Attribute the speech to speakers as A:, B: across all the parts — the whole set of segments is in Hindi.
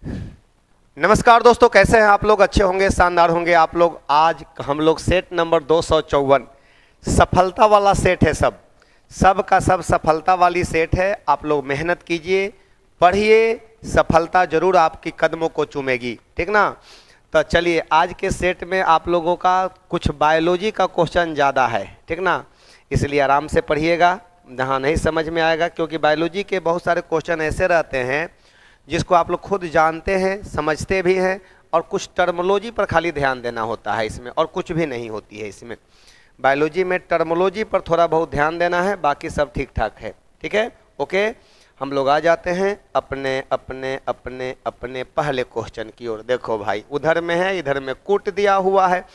A: नमस्कार दोस्तों, कैसे हैं आप लोग? अच्छे होंगे, शानदार होंगे आप लोग। आज हम लोग सेट नंबर 254 सफलता वाला सेट है। सब का सब सफलता वाली सेट है। आप लोग मेहनत कीजिए, पढ़िए, सफलता जरूर आपकी कदमों को चूमेगी, ठीक ना। तो चलिए, आज के सेट में आप लोगों का कुछ बायोलॉजी का क्वेश्चन ज़्यादा है, ठीक ना, इसलिए आराम से पढ़िएगा। जहाँ नहीं समझ में आएगा, क्योंकि बायोलॉजी के बहुत सारे क्वेश्चन ऐसे रहते हैं जिसको आप लोग खुद जानते हैं, समझते भी हैं, और कुछ टर्मोलॉजी पर खाली ध्यान देना होता है इसमें, और कुछ भी नहीं होती है इसमें। बायोलॉजी में टर्मोलॉजी पर थोड़ा बहुत ध्यान देना है, बाकी सब ठीक ठाक है। ठीक है, ओके। हम लोग आ जाते हैं अपने अपने अपने अपने पहले क्वेश्चन की ओर। देखो भाई, उधर में है, इधर में कूट दिया हुआ है।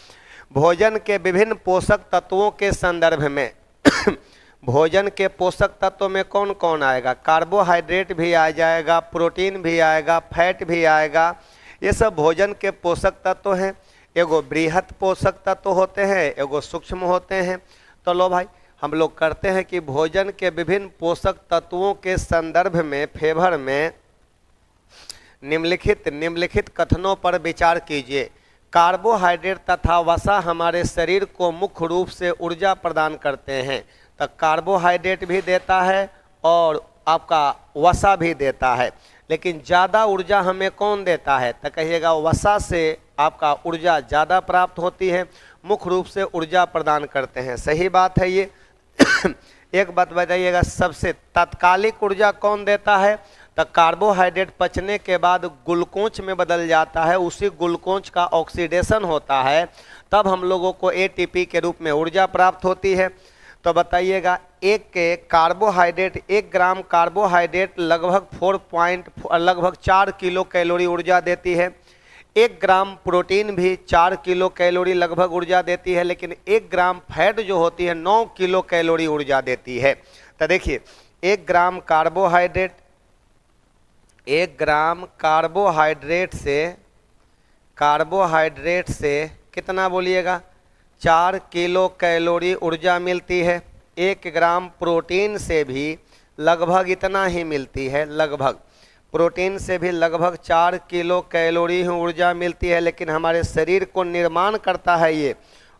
A: भोजन के विभिन्न पोषक तत्वों के संदर्भ में भोजन के पोषक तत्व में कौन कौन आएगा? कार्बोहाइड्रेट भी आ जाएगा, प्रोटीन भी आएगा, फैट भी आएगा। ये सब भोजन के पोषक तत्व हैं। एगो बृहत पोषक तत्व होते हैं, एगो सूक्ष्म होते हैं। तो लो भाई, हम लोग करते हैं कि भोजन के विभिन्न पोषक तत्वों के संदर्भ में, फेवर में निम्नलिखित कथनों पर विचार कीजिए। कार्बोहाइड्रेट तथा वसा हमारे शरीर को मुख्य रूप से ऊर्जा प्रदान करते हैं। तो कार्बोहाइड्रेट भी देता है और आपका वसा भी देता है, लेकिन ज़्यादा ऊर्जा हमें कौन देता है? तो कहिएगा वसा से आपका ऊर्जा ज़्यादा प्राप्त होती है, मुख्य रूप से ऊर्जा प्रदान करते हैं। सही बात है ये। एक बात बताइएगा, सबसे तात्कालिक ऊर्जा कौन देता है? तो कार्बोहाइड्रेट पचने के बाद ग्लूकोज में बदल जाता है, उसी ग्लूकोज का ऑक्सीडेशन होता है, तब हम लोगों को एटीपी के रूप में ऊर्जा प्राप्त होती है। तो बताइएगा, एक ग्राम कार्बोहाइड्रेट लगभग 4 किलो कैलोरी ऊर्जा देती है। 1 ग्राम प्रोटीन भी 4 किलो कैलोरी लगभग ऊर्जा देती है, लेकिन 1 ग्राम फैट जो होती है 9 किलो कैलोरी ऊर्जा देती है। तो देखिए, 1 ग्राम कार्बोहाइड्रेट से कितना बोलिएगा? 4 किलो कैलोरी ऊर्जा मिलती है। 1 ग्राम प्रोटीन से भी लगभग इतना ही मिलती है, प्रोटीन से भी लगभग 4 किलो कैलोरी ही ऊर्जा मिलती है, लेकिन हमारे शरीर को निर्माण करता है ये।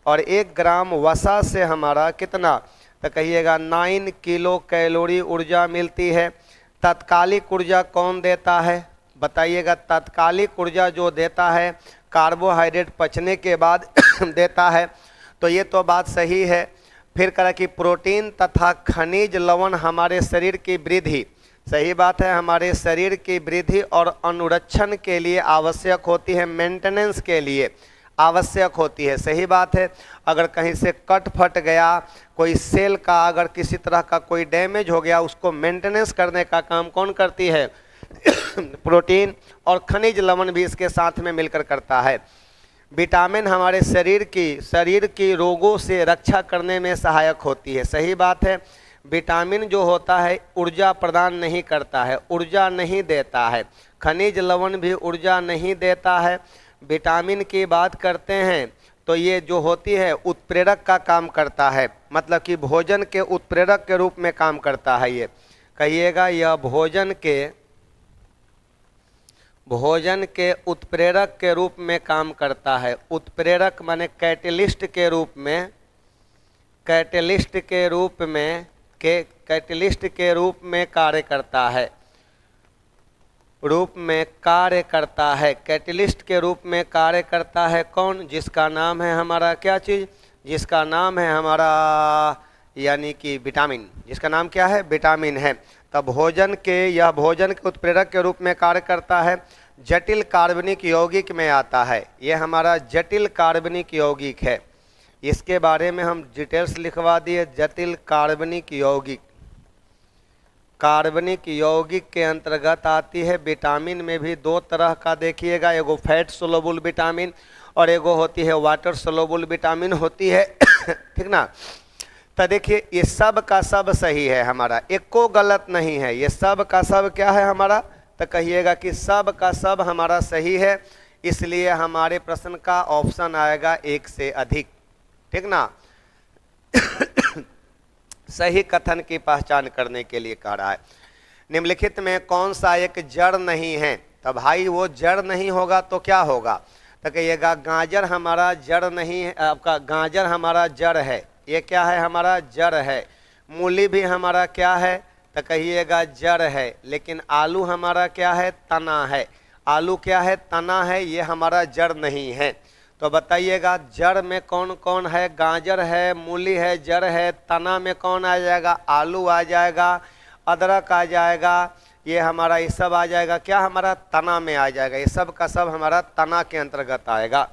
A: और 1 ग्राम वसा से हमारा कितना? तो कहिएगा 9 किलो कैलोरी ऊर्जा मिलती है। तात्कालिक ऊर्जा कौन देता है? बताइएगा, तात्कालिक ऊर्जा जो देता है कार्बोहाइड्रेट पचने के बाद देता है। तो ये तो बात सही है। फिर कहा कि प्रोटीन तथा खनिज लवण हमारे शरीर की वृद्धि, सही बात है, हमारे शरीर की वृद्धि और अनुरक्षण के लिए आवश्यक होती है, मेंटेनेंस के लिए आवश्यक होती है। सही बात है। अगर कहीं से कट फट गया, कोई सेल का अगर किसी तरह का कोई डैमेज हो गया, उसको मेंटेनेंस करने का काम कौन करती है? प्रोटीन। और खनिज लवण भी इसके साथ में मिलकर करता है। विटामिन हमारे शरीर की रोगों से रक्षा करने में सहायक होती है। सही बात है। विटामिन जो होता है ऊर्जा प्रदान नहीं करता है, ऊर्जा नहीं देता है। खनिज लवण भी ऊर्जा नहीं देता है। विटामिन की बात करते हैं तो ये जो होती है उत्प्रेरक का काम करता है, मतलब कि भोजन के उत्प्रेरक के रूप में काम करता है। ये कहिएगा, यह भोजन के उत्प्रेरक के रूप में काम करता है। उत्प्रेरक माने कैटलिस्ट के रूप में कार्य करता है, कैटलिस्ट के रूप में कार्य करता है। कौन? जिसका नाम है हमारा क्या चीज़? जिसका नाम है हमारा यानी कि विटामिन। जिसका नाम क्या है? विटामिन है। तब भोजन के उत्प्रेरक के रूप में कार्य करता है। जटिल कार्बनिक यौगिक में आता है, ये हमारा जटिल कार्बनिक यौगिक है। इसके बारे में हम डिटेल्स लिखवा दिए। जटिल कार्बनिक यौगिक के अंतर्गत आती है। विटामिन में भी 2 तरह का देखिएगा, एगो फैट सोलुबल विटामिन और एगो होती है वाटर सोलुबल विटामिन होती है। ठीक ना। तो देखिए, ये सब का सब सही है हमारा, एको गलत नहीं है। ये सब का सब क्या है हमारा? तो कहिएगा कि सब का सब हमारा सही है, इसलिए हमारे प्रश्न का ऑप्शन आएगा 1 से अधिक। ठीक ना। सही कथन की पहचान करने के लिए कह रहा है। निम्नलिखित में कौन सा एक जड़ नहीं है? तो भाई वो जड़ नहीं होगा तो क्या होगा? तो कहिएगा गाजर हमारा जड़ नहीं है, आपका गाजर हमारा जड़ है, ये क्या है? हमारा जड़ है। मूली भी हमारा क्या है? तो कहिएगा जड़ है। लेकिन आलू हमारा क्या है? तना है। आलू क्या है? तना है, ये हमारा जड़ नहीं है। तो बताइएगा जड़ में कौन कौन है? गाजर है, मूली है, जड़ है। तना में कौन आ जाएगा? आलू आ जाएगा, अदरक आ जाएगा, ये हमारा ये सब आ जाएगा। क्या हमारा? तना में आ जाएगा। ये सब का सब हमारा तना के अंतर्गत आएगा।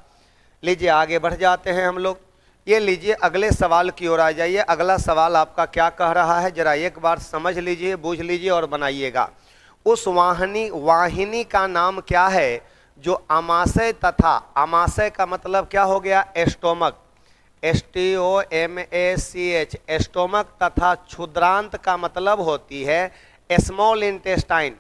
A: लीजिए आगे बढ़ जाते हैं हम लोग। ये लीजिए अगले सवाल की ओर आ जाइए। अगला सवाल आपका क्या कह रहा है, जरा एक बार समझ लीजिए, बूझ लीजिए और बनाइएगा। उस वाहिनी का नाम क्या है जो अमाशय तथा, अमाशय का मतलब क्या हो गया? एस्टोमक, STOMACH, एस्टोमक तथा क्षुद्रांत का मतलब होती है small intestine.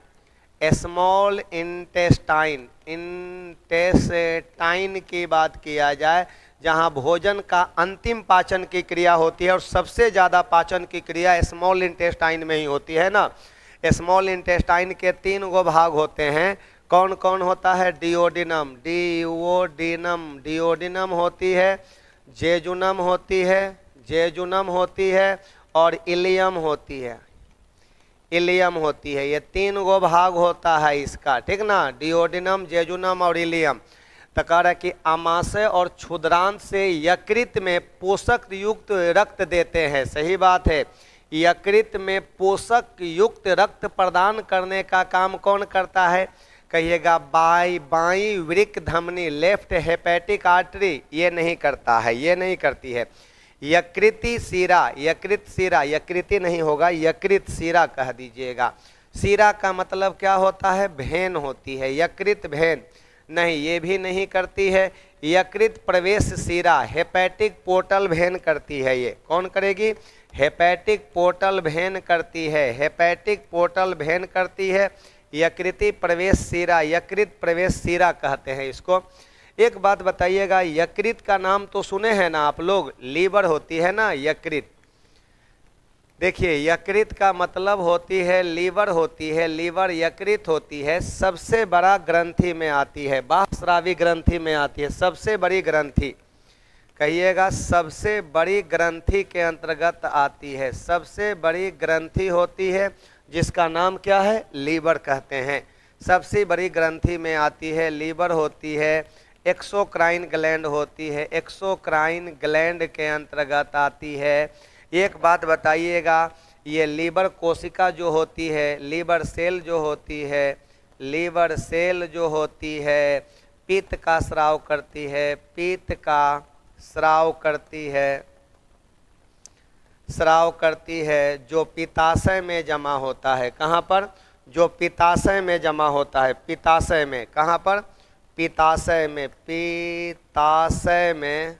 A: Small intestine, intestine की बात किया जाए जहां भोजन का अंतिम पाचन की क्रिया होती है, और सबसे ज़्यादा पाचन की क्रिया स्मॉल इंटेस्टाइन में ही होती है ना। स्मॉल इंटेस्टाइन के 3 गो भाग होते हैं। कौन कौन होता है? डिओडिनम, डिओडिनम होती है, जेजुनम होती है और इलियम होती है। ये 3 गो भाग होता है इसका, ठीक ना। डिओडिनम, जेजुनम और इलियम। तो कह रहा है कि आमाशय और क्षुद्रांत से यकृत में पोषक युक्त रक्त देते हैं। सही बात है। यकृत में पोषक युक्त रक्त प्रदान करने का काम कौन करता है? कहिएगा बाई वृक्क धमनी, लेफ्ट हेपेटिक आर्टरी, ये नहीं करता है, ये नहीं करती है। यकृति शिरा, यकृति नहीं होगा, यकृत शिरा कह दीजिएगा। शिरा का मतलब क्या होता है? भेन होती है। यकृत भेन नहीं, ये भी नहीं करती है। यकृत प्रवेश शिरा, हेपेटिक पोर्टल भेन करती है। ये कौन करेगी? हेपेटिक पोर्टल भेन करती है, हेपेटिक पोर्टल भेन करती है। यकृति प्रवेश शिरा, यकृत प्रवेश शिरा कहते हैं इसको। एक बात बताइएगा, यकृत का नाम तो सुने हैं ना आप लोग? लीवर होती है ना यकृत। देखिए यकृत का मतलब होती है लीवर होती है, लीवर यकृत होती है, सबसे बड़ा ग्रंथि में आती है, बाह्यस्रावी ग्रंथि में आती है, सबसे बड़ी ग्रंथि। कहिएगा सबसे बड़ी ग्रंथि के अंतर्गत आती है, सबसे बड़ी ग्रंथि होती है जिसका नाम क्या है? लीवर कहते हैं। सबसे बड़ी ग्रंथि में आती है, लीवर होती है। एक्सोक्राइन ग्लैंड होती है, एक्सोक्राइन ग्लैंड के अंतर्गत आती है। एक बात बताइएगा, ये लीवर कोशिका जो होती है, लीवर सेल जो होती है, लीवर सेल जो होती है पित्त का स्राव करती है, पित्त का स्राव करती है, स्राव करती है, जो पित्ताशय में जमा होता है। कहाँ पर? जो पित्ताशय में जमा होता है, पित्ताशय में। कहाँ पर? पित्ताशय में, पित्ताशय में,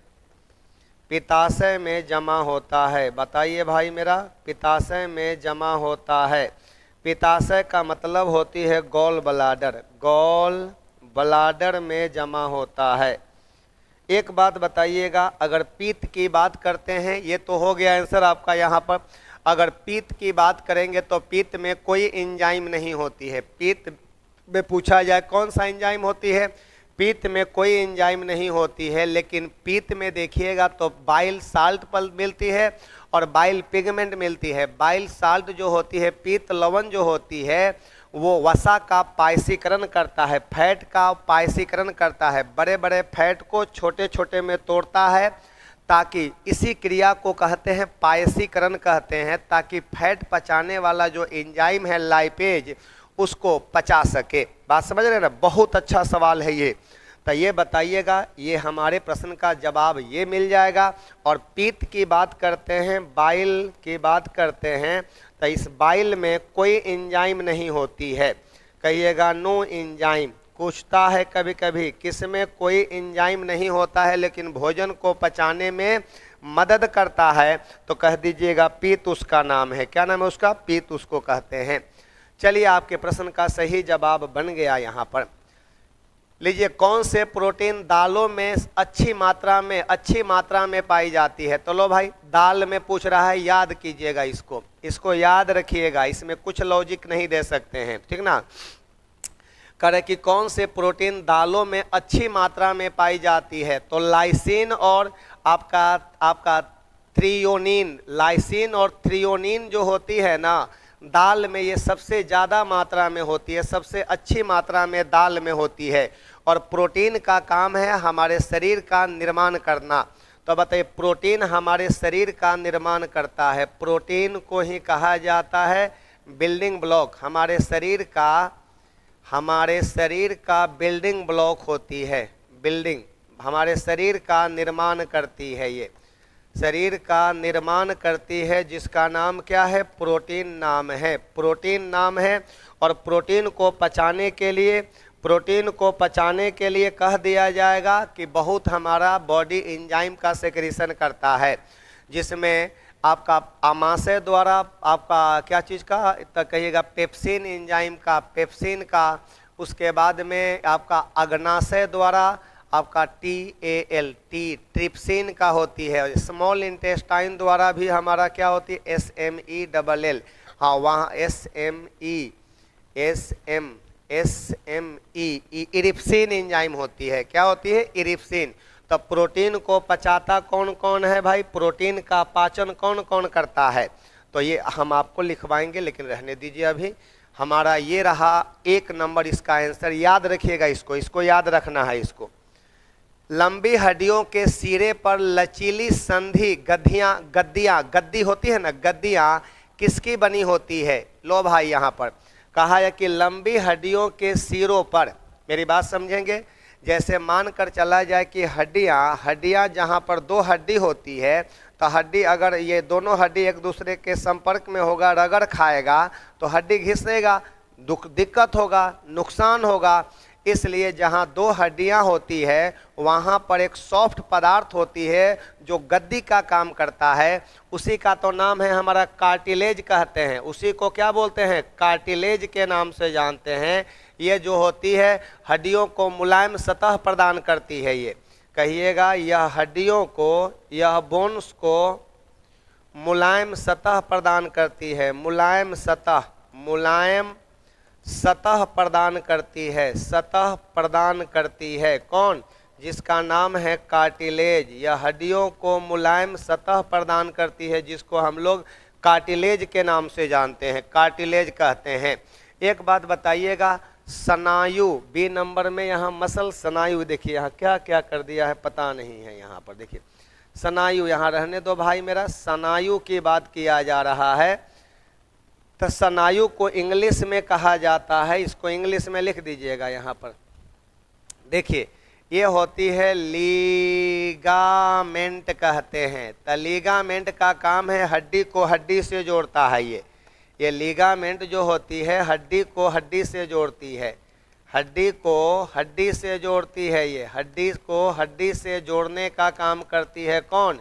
A: पित्ताशय में जमा होता है। बताइए भाई मेरा, पित्ताशय में जमा होता है। पित्ताशय का मतलब होती है गॉल ब्लाडर, गॉल ब्लाडर में जमा होता है। एक बात बताइएगा, अगर पित्त की बात करते हैं, ये तो हो गया आंसर आपका यहाँ पर। अगर पित्त की बात करेंगे तो पित्त में कोई एंजाइम नहीं होती है। पित्त में पूछा जाए कौन सा एंजाइम होती है, पित्त में कोई एंजाइम नहीं होती है। लेकिन पित्त में देखिएगा तो बाइल साल्ट पल मिलती है और बाइल पिगमेंट मिलती है। बाइल साल्ट जो होती है, पित्त लवण जो होती है, वो वसा का पायसीकरण करता है, फैट का पायसीकरण करता है, बड़े बड़े फैट को छोटे छोटे में तोड़ता है, ताकि इसी क्रिया को कहते हैं पायसीकरण कहते हैं, ताकि फैट पचाने वाला जो एंजाइम है लाइपेज उसको पचा सके। बात समझ रहे हैं ना? बहुत अच्छा सवाल है ये। तो ये बताइएगा, ये हमारे प्रश्न का जवाब ये मिल जाएगा। और पित्त की बात करते हैं, बाइल की बात करते हैं, तो इस बाइल में कोई एंजाइम नहीं होती है। कहिएगा नो एंजाइम। पूछता है कभी कभी किसमें कोई एंजाइम नहीं होता है लेकिन भोजन को पचाने में मदद करता है, तो कह दीजिएगा पित्त उसका नाम है। क्या नाम है उसका? पित्त उसको कहते हैं। चलिए आपके प्रश्न का सही जवाब बन गया यहाँ पर। लीजिए, कौन से प्रोटीन दालों में अच्छी मात्रा में पाई जाती है? तो लो भाई, दाल में पूछ रहा है, याद कीजिएगा इसको याद रखिएगा, इसमें कुछ लॉजिक नहीं दे सकते हैं, ठीक ना। करे कि कौन से प्रोटीन दालों में अच्छी मात्रा में पाई जाती है, तो लाइसिन और आपका आपका थ्रियोनिन, लाइसिन और थ्रियोनिन जो होती है ना दाल में, ये सबसे ज़्यादा मात्रा में होती है, सबसे अच्छी मात्रा में दाल में होती है। और प्रोटीन का काम है हमारे शरीर का निर्माण करना। तो बताइए प्रोटीन हमारे शरीर का निर्माण करता है, प्रोटीन को ही कहा जाता है बिल्डिंग ब्लॉक। हमारे शरीर का बिल्डिंग ब्लॉक होती है, बिल्डिंग हमारे शरीर का निर्माण करती है, ये शरीर का निर्माण करती है, जिसका नाम क्या है, प्रोटीन नाम है, प्रोटीन नाम है। और प्रोटीन को पचाने के लिए कह दिया जाएगा कि बहुत हमारा बॉडी एंजाइम का सेक्रेशन करता है, जिसमें आपका आमाशय द्वारा आपका क्या चीज़ का तो कहिएगा पेप्सिन एंजाइम का, पेप्सिन का, उसके बाद में आपका अग्नाशय द्वारा आपका TAL ट्रिप्सिन का होती है। स्मॉल इंटेस्टाइन द्वारा भी हमारा क्या होती है SMELL, हाँ वहाँ SME इरिप्सिन एंजाइम होती है, क्या होती है इरिप्सिन। तो प्रोटीन को पचाता कौन कौन है भाई, प्रोटीन का पाचन कौन कौन करता है, तो ये हम आपको लिखवाएंगे, लेकिन रहने दीजिए अभी। हमारा ये रहा 1 नंबर इसका आंसर, याद रखिएगा इसको याद रखना है इसको। लंबी हड्डियों के सिरे पर लचीली संधि गद्दी होती है ना, गद्दियाँ किसकी बनी होती है, लो भाई यहाँ पर कहा है कि लंबी हड्डियों के सिरों पर, मेरी बात समझेंगे, जैसे मानकर चला जाए कि हड्डियाँ जहाँ पर 2 हड्डी होती है, तो हड्डी अगर ये दोनों हड्डी एक दूसरे के संपर्क में होगा, रगड़ खाएगा तो हड्डी घिसेगा, दिक्कत होगा, नुकसान होगा। इसलिए जहाँ 2 हड्डियाँ होती है वहाँ पर एक सॉफ्ट पदार्थ होती है जो गद्दी का काम करता है, उसी का तो नाम है हमारा कार्टिलेज कहते हैं, उसी को क्या बोलते हैं, कार्टिलेज के नाम से जानते हैं। ये जो होती है हड्डियों को मुलायम सतह प्रदान करती है, ये कहिएगा यह हड्डियों को, यह बोन्स को मुलायम सतह प्रदान करती है, मुलायम सतह प्रदान करती है, सतह प्रदान करती है, कौन, जिसका नाम है कार्टिलेज। यह हड्डियों को मुलायम सतह प्रदान करती है, जिसको हम लोग कार्टिलेज के नाम से जानते हैं, कार्टिलेज कहते हैं। एक बात बताइएगा, स्नायु बी नंबर में यहाँ मसल स्नायु, देखिए यहाँ क्या क्या कर दिया है पता नहीं है, यहाँ पर देखिए स्नायु, यहाँ रहने दो भाई मेरा, स्नायु की बात किया जा रहा है। तो स्नायु को इंग्लिश में कहा जाता है, इसको इंग्लिश में लिख दीजिएगा यहाँ पर, देखिए ये होती है लीगामेंट कहते हैं। तो लीगामेंट का काम है हड्डी को हड्डी से जोड़ता है, ये लीगामेंट जो होती है हड्डी को हड्डी से जोड़ती है, हड्डी को हड्डी से जोड़ती है, ये हड्डी को हड्डी से जोड़ने का काम करती है, कौन,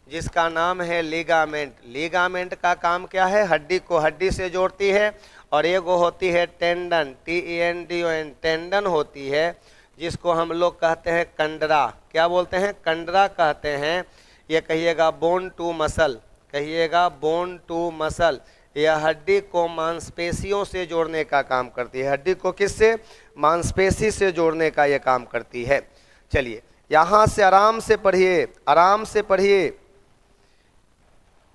A: जिसका नाम है लीगामेंट। लीगामेंट का काम क्या है, हड्डी को हड्डी से जोड़ती है। और एक वो होती है टेंडन, TENDON, टेंडन होती है, जिसको हम लोग कहते हैं कंडरा, क्या बोलते हैं, कंडरा कहते हैं। ये कहिएगा बोन टू मसल, कहिएगा बोन टू मसल। यह हड्डी को मांसपेशियों से जोड़ने का काम करती है, हड्डी को किससे, मांसपेशी से जोड़ने का यह काम करती है। चलिए यहाँ से आराम से पढ़िए, आराम से पढ़िए।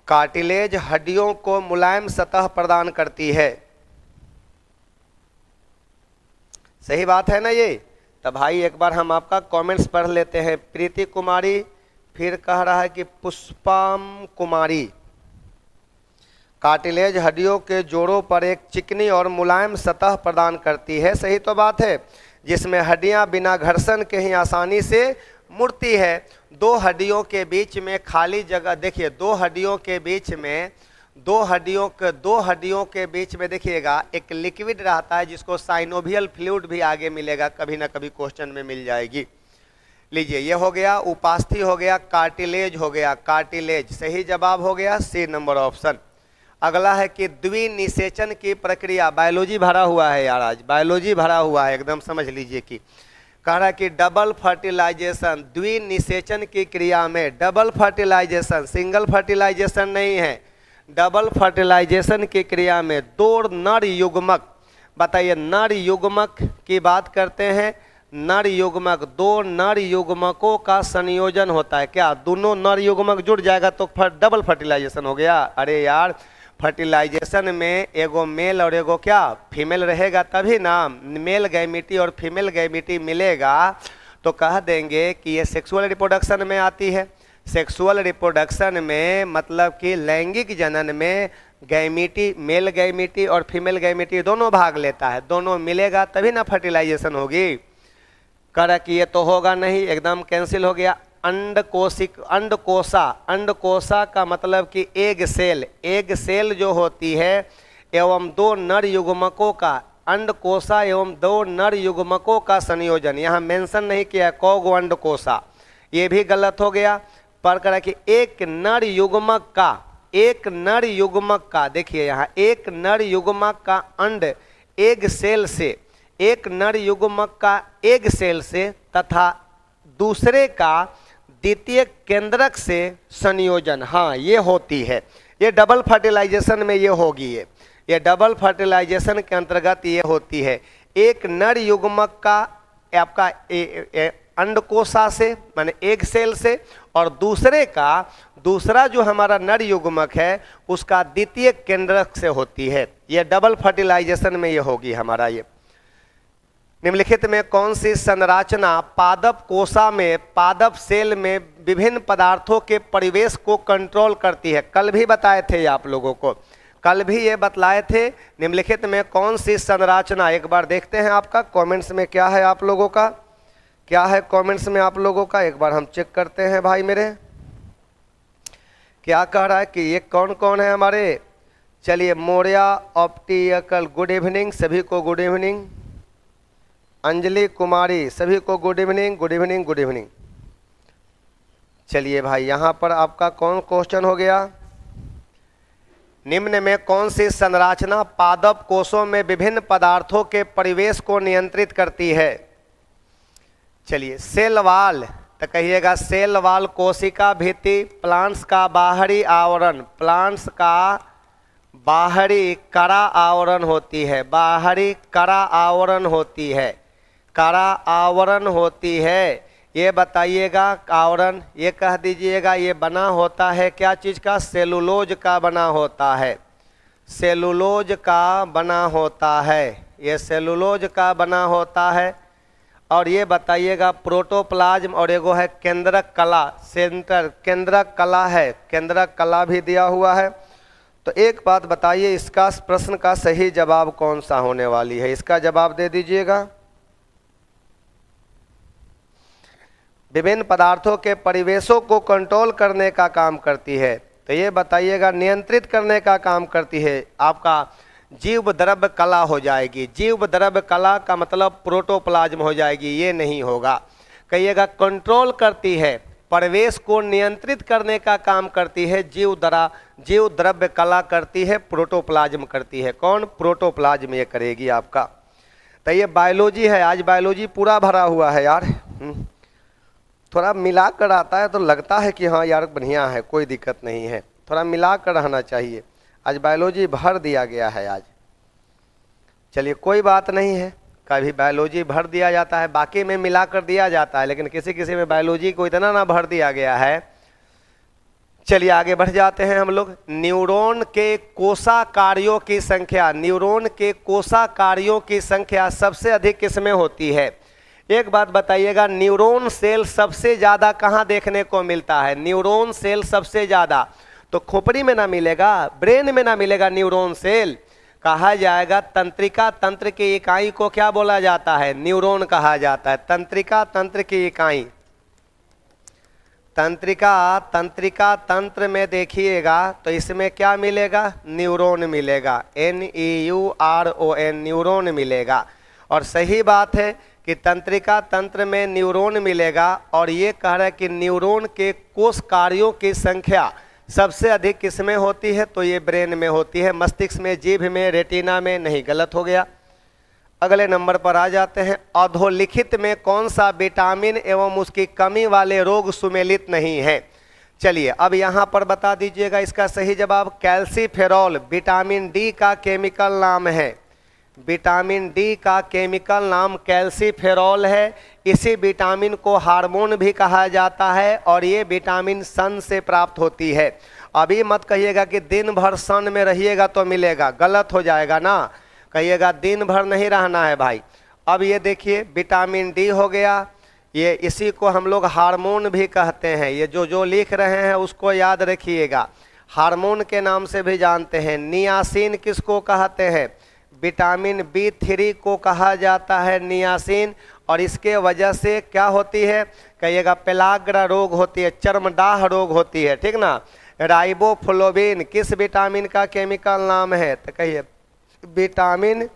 A: कार्टिलेज हड्डियों को मुलायम सतह प्रदान करती है, सही बात है ना ये। तो भाई एक बार हम आपका कमेंट्स पढ़ लेते हैं। प्रीति कुमारी फिर कह रहा है कि पुष्पम कुमारी, कार्टिलेज हड्डियों के जोड़ों पर एक चिकनी और मुलायम सतह प्रदान करती है, सही तो बात है, जिसमें हड्डियां बिना घर्षण के ही आसानी से मुड़ती है। 2 हड्डियों के बीच में खाली जगह, देखिए 2 हड्डियों के बीच में, 2 हड्डियों के बीच में देखिएगा एक लिक्विड रहता है, जिसको साइनोवियल फ्लूइड भी आगे मिलेगा, कभी ना कभी क्वेश्चन में मिल जाएगी। लीजिए ये हो गया उपास्थि, हो गया कार्टिलेज, हो गया कार्टिलेज, सही जवाब हो गया C नंबर ऑप्शन। अगला है कि द्विनिषेचन की प्रक्रिया, बायोलॉजी भरा हुआ है यार, आज बायोलॉजी भरा हुआ है एकदम, समझ लीजिए कि कह रहा है कि डबल फर्टिलाइजेशन, द्विनिषेचन की क्रिया में डबल फर्टिलाइजेशन, सिंगल फर्टिलाइजेशन नहीं है, डबल फर्टिलाइजेशन की क्रिया में 2 नर युग्मक बताइए, नर युग्मक की बात करते हैं, नर युग्मक, दो नर युग्मकों का संयोजन होता है क्या? दोनों नर युग्मक जुड़ जाएगा तो डबल फर्टिलाइजेशन हो गया। अरे यार, फर्टिलाइजेशन में एगो मेल और एगो क्या फीमेल रहेगा तभी ना, मेल गैमिटी और फीमेल गैमिटी मिलेगा तो कह देंगे कि ये सेक्सुअल रिप्रोडक्शन में आती है। सेक्सुअल रिप्रोडक्शन में मतलब कि लैंगिक जनन में गैमिटी, मेल गैमिटी और फीमेल गैमिटी दोनों भाग लेता है, दोनों मिलेगा तभी ना फर्टिलाइजेशन होगी। कर कि ये तो होगा नहीं, एकदम कैंसिल हो गया। अंडकोशिक, अंडकोशा, अंडकोशा का मतलब कि एग सेल, एग सेल जो होती है एवं दो नर युग्मकों का, अंडकोशा एवं दो नर युग्मकों का संयोजन, यहाँ मेंशन नहीं किया है कौगो अंडकोशा, ये भी गलत हो गया। पर करा कि एक नर युग्मक का, एक नर युग्मक का, देखिए यहाँ एक नर युग्मक का अंड एग सेल से, एक नर युग्मक का एग सेल से तथा दूसरे का द्वितीय केंद्रक से संयोजन, हाँ ये होती है, ये डबल फर्टिलाइजेशन में ये होगी, ये डबल फर्टिलाइजेशन के अंतर्गत ये होती है। एक नर युग्मक का आपका अंडकोशा से माने एग सेल से और दूसरे का, दूसरा जो हमारा नर युग्मक है उसका द्वितीय केंद्रक से होती है, ये डबल फर्टिलाइजेशन में ये होगी हमारा। ये निम्नलिखित में कौन सी संरचना पादप कोशा में, पादप सेल में विभिन्न पदार्थों के परिवेश को कंट्रोल करती है? कल भी बताए थे आप लोगों को, कल भी ये बतलाए थे। निम्नलिखित में कौन सी संरचना, एक बार देखते हैं आपका कमेंट्स में क्या है आप लोगों का, क्या है कमेंट्स में आप लोगों का, एक बार हम चेक करते हैं भाई मेरे, क्या कह रहा है कि ये कौन कौन है हमारे। चलिए, मोरिया ऑप्टिकल गुड इवनिंग, सभी को गुड इवनिंग। अंजलि कुमारी, सभी को good evening, good evening, good evening. चलिए भाई, यहाँ पर आपका कौन क्वेश्चन हो गया, निम्न में कौन सी संरचना पादप कोशों में विभिन्न पदार्थों के परिवेश को नियंत्रित करती है? चलिए, सेल वाल, तो कहिएगा सेल वाल कोशिका भित्ति, प्लांट्स का बाहरी आवरण, प्लांट्स का बाहरी करा आवरण होती है, बाहरी करा आवरण होती है, करा आवरण होती है। ये बताइएगा आवरण, ये कह दीजिएगा ये बना होता है क्या चीज़ का? सेलुलोज का बना होता है, सेलुलोज का बना होता है, ये सेलुलोज का बना होता है। और ये बताइएगा प्रोटोप्लाज्म और एगो है केंद्रक कला, सेंटर केंद्रक कला है, केंद्रक कला भी दिया हुआ है। तो एक बात बताइए, इसका प्रश्न का सही जवाब कौन सा होने वाली है, इसका जवाब दे दीजिएगा। विभिन्न पदार्थों के परिवेशों को कंट्रोल करने का काम करती है, तो ये बताइएगा नियंत्रित करने का काम करती है, आपका जीव द्रव्य कला हो जाएगी। जीव द्रव्य कला का मतलब प्रोटोप्लाज्म हो जाएगी, ये नहीं होगा। कहिएगा कंट्रोल करती है, परिवेश को नियंत्रित करने का काम करती है, जीव द्रव्य कला करती है, प्रोटोप्लाज्म करती है। कौन? प्रोटोप्लाज्म ये करेगी आपका। तो ये बायोलॉजी है, आज बायोलॉजी पूरा भरा हुआ है यार, थोड़ा मिला कर आता है तो लगता है कि हाँ यार बढ़िया है, कोई दिक्कत नहीं है, थोड़ा मिला कर रहना चाहिए। आज बायोलॉजी भर दिया गया है आज। चलिए कोई बात नहीं है, कभी बायोलॉजी भर दिया जाता है, बाकी में मिला कर दिया जाता है, लेकिन किसी किसी में बायोलॉजी को इतना ना भर दिया गया है। चलिए आगे बढ़ जाते हैं हम लोग। न्यूरॉन के कोशा कार्यों की संख्या, न्यूरॉन के कोशा कार्यों की संख्या सबसे अधिक किसमें होती है? एक बात बताइएगा, न्यूरॉन सेल सबसे ज़्यादा कहाँ देखने को मिलता है? न्यूरॉन सेल सबसे ज़्यादा तो खोपड़ी में ना मिलेगा, ब्रेन में ना मिलेगा न्यूरॉन सेल, कहा जाएगा तंत्रिका तंत्र की इकाई को क्या बोला जाता है? न्यूरॉन कहा जाता है। तंत्रिका तंत्र की इकाई, तंत्रिका तंत्र में देखिएगा तो इसमें क्या मिलेगा? न्यूरॉन मिलेगा, NEURON, न्यूरॉन मिलेगा। और सही बात है कि तंत्रिका तंत्र में न्यूरॉन मिलेगा, और ये कह रहा है कि न्यूरॉन के कोश कार्यों की संख्या सबसे अधिक किसमें होती है? तो ये ब्रेन में होती है, मस्तिष्क में, जीभ में, रेटिना में नहीं, गलत हो गया। अगले नंबर पर आ जाते हैं। अधोलिखित में कौन सा विटामिन एवं उसकी कमी वाले रोग सुमेलित नहीं है? चलिए अब यहाँ पर बता दीजिएगा इसका सही जवाब। कैल्सीफेरॉल विटामिन डी का केमिकल नाम है, विटामिन डी का केमिकल नाम कैल्सीफेरॉल है। इसी विटामिन को हार्मोन भी कहा जाता है और ये विटामिन सन से प्राप्त होती है। अभी मत कहिएगा कि दिन भर सन में रहिएगा तो मिलेगा, गलत हो जाएगा ना। कहिएगा दिन भर नहीं रहना है भाई। अब ये देखिए विटामिन डी हो गया, ये इसी को हम लोग हार्मोन भी कहते हैं। ये जो लिख रहे हैं उसको याद रखिएगा, हार्मोन के नाम से भी जानते हैं। नियासिन किसको कहते हैं? विटामिन B3 को कहा जाता है नियासिन। और इसके वजह से क्या होती है? कहिएगा पेलाग्रा रोग होती है, चर्मदाह रोग होती है, ठीक ना। राइबोफ्लोविन किस विटामिन का केमिकल नाम है? तो कहिए विटामिन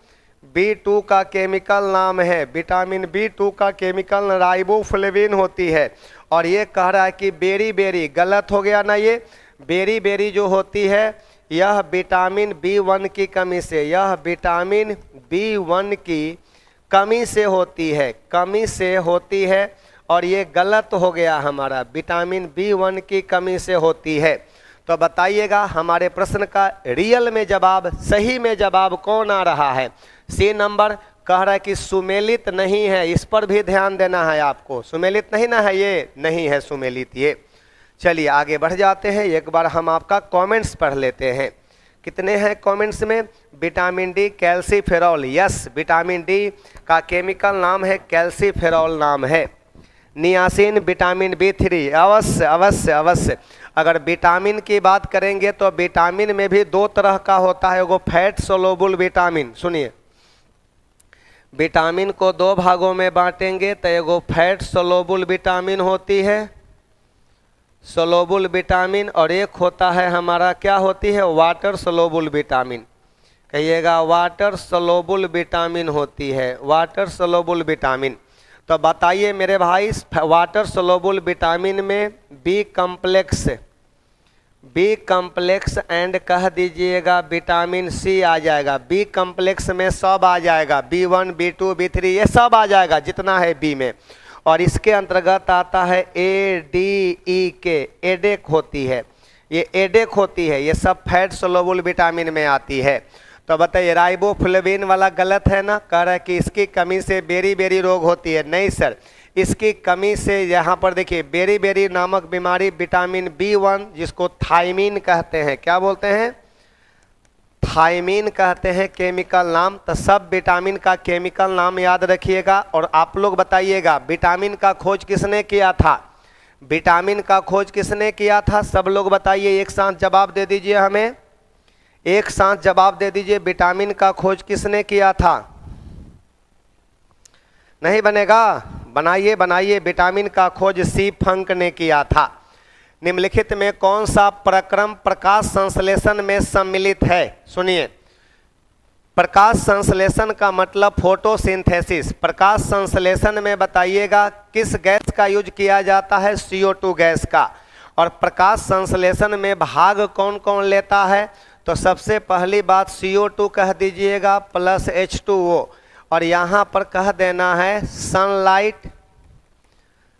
A: B2 का केमिकल नाम है। विटामिन B2 का केमिकल राइबोफ्लोविन होती है। और ये कह रहा है कि बेरी बेरी, गलत हो गया ना। ये बेरी बेरी जो होती है यह विटामिन B1 की कमी से, यह विटामिन B1 की कमी से होती है, कमी से होती है। और ये गलत हो गया हमारा, विटामिन B1 की कमी से होती है। तो बताइएगा हमारे प्रश्न का रियल में जवाब, सही में जवाब कौन आ रहा है? सी नंबर कह रहा है कि सुमेलित नहीं है। इस पर भी ध्यान देना है आपको, सुमेलित नहीं ना है, ये नहीं है सुमेलित ये। चलिए आगे बढ़ जाते हैं। एक बार हम आपका कमेंट्स पढ़ लेते हैं। कितने हैं कमेंट्स में? Vitamin D calciferol, yes vitamin D का केमिकल नाम है कैल्सीफेरॉल नाम है। नियासिन विटामिन B3, अवश्य अवश्य अवश्य। अगर विटामिन की बात करेंगे तो विटामिन में भी दो तरह का होता है। एगो फैट सोलोबुल विटामिन, सुनिए विटामिन को दो भागों में बांटेंगे तो एगो फैट सोलोबुल विटामिन होती है, सोलोबुल विटामिन, और एक होता है हमारा क्या होती है? Water soluble vitamin. कहिएगा वाटर सोलोबुल विटामिन होती है, वाटर सोलोबुल विटामिन। तो बताइए मेरे भाई, वाटर सोलोबुल विटामिन में बी कम्प्लेक्स एंड कह दीजिएगा विटामिन सी आ जाएगा। बी कम्प्लेक्स में सब आ जाएगा, B1 B2 B3 ये सब आ जाएगा जितना है बी में। और इसके अंतर्गत आता है ADEK, एडेक होती है, ये एडेक होती है, ये सब फैट सोलोबुल विटामिन में आती है। तो बताइए राइबोफ्लोविन वाला गलत है ना। कह रहा है कि इसकी कमी से बेरी बेरी रोग होती है। नहीं सर, इसकी कमी से यहाँ पर देखिए बेरी बेरी नामक बीमारी विटामिन B1 जिसको थायमीन कहते हैं, क्या बोलते हैं? थायमीन कहते हैं केमिकल नाम। तो सब विटामिन का केमिकल नाम याद रखिएगा। और आप लोग बताइएगा विटामिन का खोज किसने किया था? विटामिन का खोज किसने किया था? सब लोग बताइए, एक साथ जवाब दे दीजिए हमें, एक साथ जवाब दे दीजिए। विटामिन का खोज किसने किया था? नहीं बनेगा? बनाइए बनाइए। विटामिन का खोज सी फंक ने किया था। निम्नलिखित में कौन सा प्रक्रम प्रकाश संश्लेषण में सम्मिलित है? सुनिए, प्रकाश संश्लेषण का मतलब फोटोसिंथेसिस। प्रकाश संश्लेषण में बताइएगा किस गैस का यूज किया जाता है? CO2 गैस का। और प्रकाश संश्लेषण में भाग कौन कौन लेता है? तो सबसे पहली बात CO2 कह दीजिएगा प्लस H2O। और यहाँ पर कह देना है सनलाइट,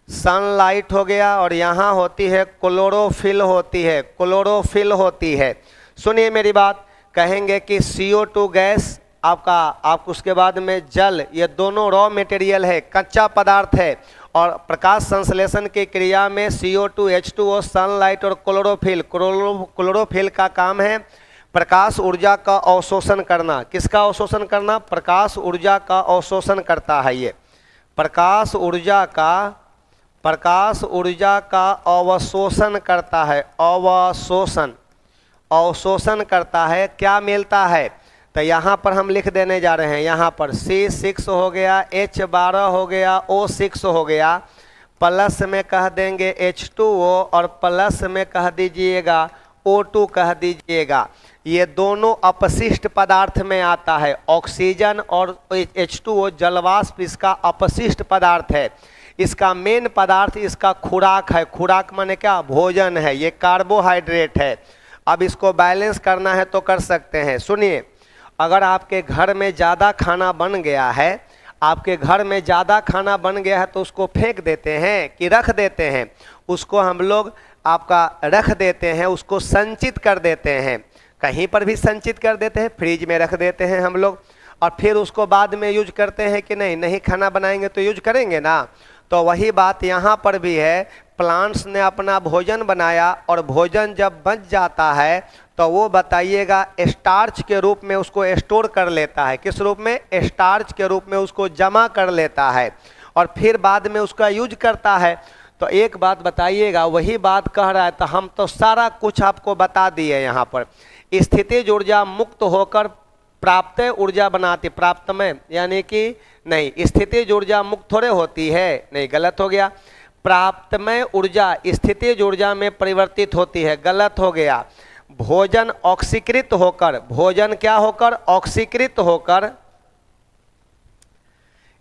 A: सनलाइट हो गया। और यहाँ होती है क्लोरोफिल होती है, क्लोरोफिल होती है। सुनिए मेरी बात, कहेंगे कि CO2 गैस आप उसके बाद में जल, ये दोनों रॉ मटेरियल है, कच्चा पदार्थ है। और प्रकाश संश्लेषण की क्रिया में CO2 H2O सनलाइट और क्लोरोफिल का काम है प्रकाश ऊर्जा का अवशोषण करना। किसका अवशोषण करना? प्रकाश ऊर्जा का अवशोषण करता है। ये प्रकाश ऊर्जा का अवशोषण करता है, अवशोषण करता है। क्या मिलता है? तो यहाँ पर हम लिख देने जा रहे हैं, यहाँ पर C6 हो गया, H12 हो गया, O6 हो गया, प्लस में कह देंगे H2O और प्लस में कह दीजिएगा O2 कह दीजिएगा। ये दोनों अपशिष्ट पदार्थ में आता है। ऑक्सीजन और H2O जलवाष्प इसका अपशिष्ट पदार्थ है। इसका मेन पदार्थ इसका खुराक है। खुराक माने क्या? भोजन है। ये कार्बोहाइड्रेट है। अब इसको बैलेंस करना है तो कर सकते हैं। सुनिए, अगर आपके घर में ज़्यादा खाना बन गया है, आपके घर में ज़्यादा खाना बन गया है तो उसको फेंक देते हैं कि रख देते हैं? उसको हम लोग आपका रख देते हैं, उसको संचित कर देते हैं। कहीं पर भी संचित कर देते हैं, फ्रिज में रख देते हैं हम लोग। और फिर उसको बाद में यूज करते हैं कि नहीं, नहीं खाना बनाएंगे तो यूज करेंगे ना। तो वही बात यहाँ पर भी है, प्लांट्स ने अपना भोजन बनाया और भोजन जब बच जाता है तो वो बताइएगा स्टार्च के रूप में उसको स्टोर कर लेता है। किस रूप में? स्टार्च के रूप में उसको जमा कर लेता है और फिर बाद में उसका यूज करता है। तो एक बात बताइएगा, वही बात कह रहा है, तो हम तो सारा कुछ आपको बता दिए यहाँ पर। स्थितिज ऊर्जा मुक्त होकर प्राप्त ऊर्जा बनाती, प्राप्त में यानी कि नहीं, स्थितिज ऊर्जा मुक्त थोड़े होती है, नहीं, गलत हो गया। प्राप्त में ऊर्जा स्थितिज ऊर्जा में परिवर्तित होती है, गलत हो गया। भोजन ऑक्सीकृत होकर, भोजन क्या होकर? ऑक्सीकृत होकर,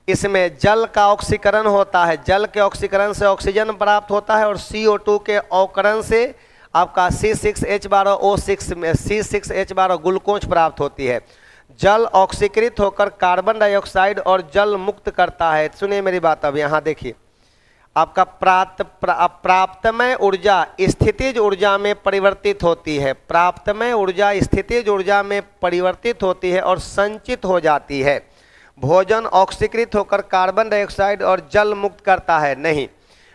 A: इसमें जल का ऑक्सीकरण होता है, जल के ऑक्सीकरण से ऑक्सीजन प्राप्त होता है और CO2 के अवकरण से आपका C6H12O6 में C6H12 ग्लूकोज प्राप्त होती है। जल ऑक्सीकृत होकर कार्बन डाइऑक्साइड और जल मुक्त करता है। सुनिए मेरी बात, अब यहाँ देखिए, आपका प्राप्तमय ऊर्जा स्थितिज ऊर्जा में परिवर्तित होती है, प्राप्तमय ऊर्जा स्थितिज ऊर्जा में परिवर्तित होती है और संचित हो जाती है। भोजन ऑक्सीकृत होकर कार्बन डाइऑक्साइड और जल मुक्त करता है। नहीं,